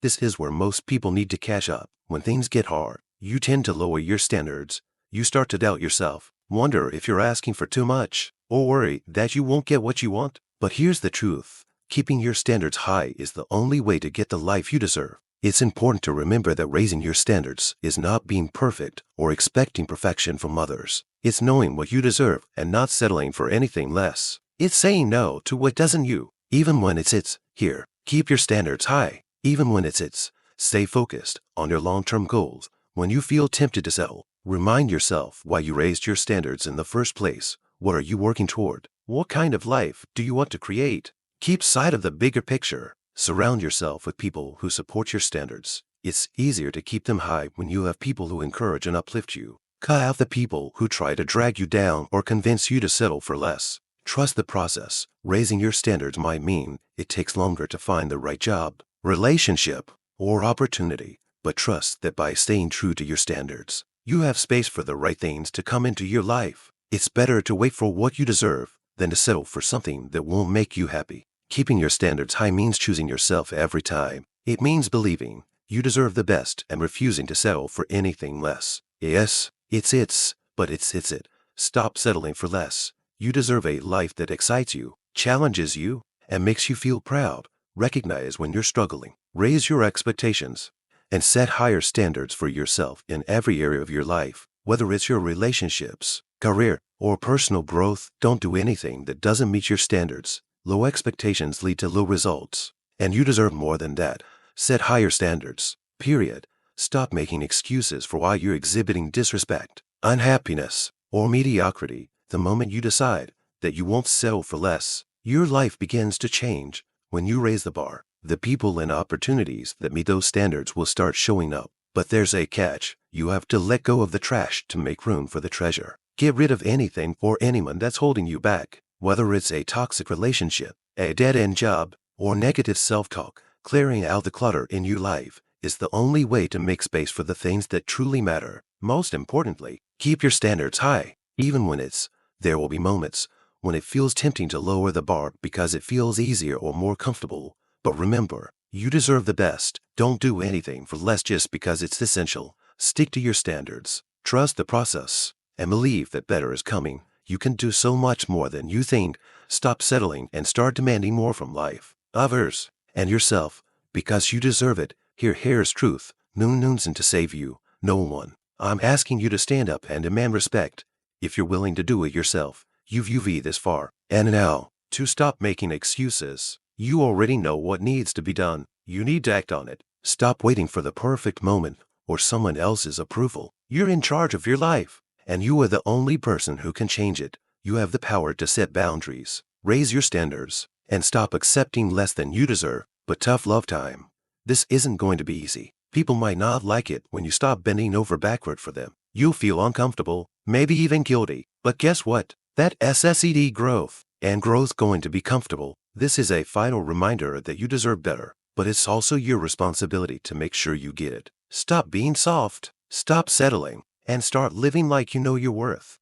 This is where most people need to catch up. When things get hard, you tend to lower your standards. You start to doubt yourself, wonder if you're asking for too much, or worry that you won't get what you want. But here's the truth. Keeping your standards high is the only way to get the life you deserve. It's important to remember that raising your standards is not being perfect or expecting perfection from others. It's knowing what you deserve and not settling for anything less. It's saying no to what doesn't you, even when it's. Here, keep your standards high, even when it's. Stay focused on your long-term goals. When you feel tempted to settle, remind yourself why you raised your standards in the first place. What are you working toward? What kind of life do you want to create? Keep sight of the bigger picture. Surround yourself with people who support your standards. It's easier to keep them high when you have people who encourage and uplift you. Cut out the people who try to drag you down or convince you to settle for less. Trust the process. Raising your standards might mean it takes longer to find the right job, relationship, or opportunity, but trust that by staying true to your standards, you have space for the right things to come into your life. It's better to wait for what you deserve than to settle for something that won't make you happy. Keeping your standards high means choosing yourself every time. It means believing you deserve the best and refusing to settle for anything less. Yes, but it's it. Stop settling for less. You deserve a life that excites you, challenges you, and makes you feel proud. Recognize when you're struggling. Raise your expectations and set higher standards for yourself in every area of your life, whether it's your relationships, career, or personal growth. Don't do anything that doesn't meet your standards. Low expectations lead to low results, and you deserve more than that. Set higher standards, period. Stop making excuses for why you're exhibiting disrespect, unhappiness, or mediocrity. The moment you decide that you won't settle for less, your life begins to change. When you raise the bar, the people and opportunities that meet those standards will start showing up. But there's a catch. You have to let go of the trash to make room for the treasure. Get rid of anything or anyone that's holding you back. Whether it's a toxic relationship, a dead-end job, or negative self-talk, clearing out the clutter in your life is the only way to make space for the things that truly matter. Most importantly, keep your standards high, even when there will be moments when it feels tempting to lower the bar because it feels easier or more comfortable. But remember, you deserve the best. Don't do anything for less just because it's essential. Stick to your standards, trust the process, and believe that better is coming. You can do so much more than you think. Stop settling and start demanding more from life, others, and yourself, because you deserve it. Here's truth. Noon's in to save you. No one. I'm asking you to stand up and demand respect. If you're willing to do it yourself, you've this far. And now, to stop making excuses. You already know what needs to be done. You need to act on it. Stop waiting for the perfect moment or someone else's approval. You're in charge of your life, and you are the only person who can change it. You have the power to set boundaries, raise your standards, and stop accepting less than you deserve. But tough love time. This isn't going to be easy. People might not like it when you stop bending over backward for them. You'll feel uncomfortable, maybe even guilty. But guess what? That growth and growth going to be comfortable. This is a final reminder that you deserve better. but it's also your responsibility to make sure you get it. Stop being soft, stop settling, and start living like you know your worth.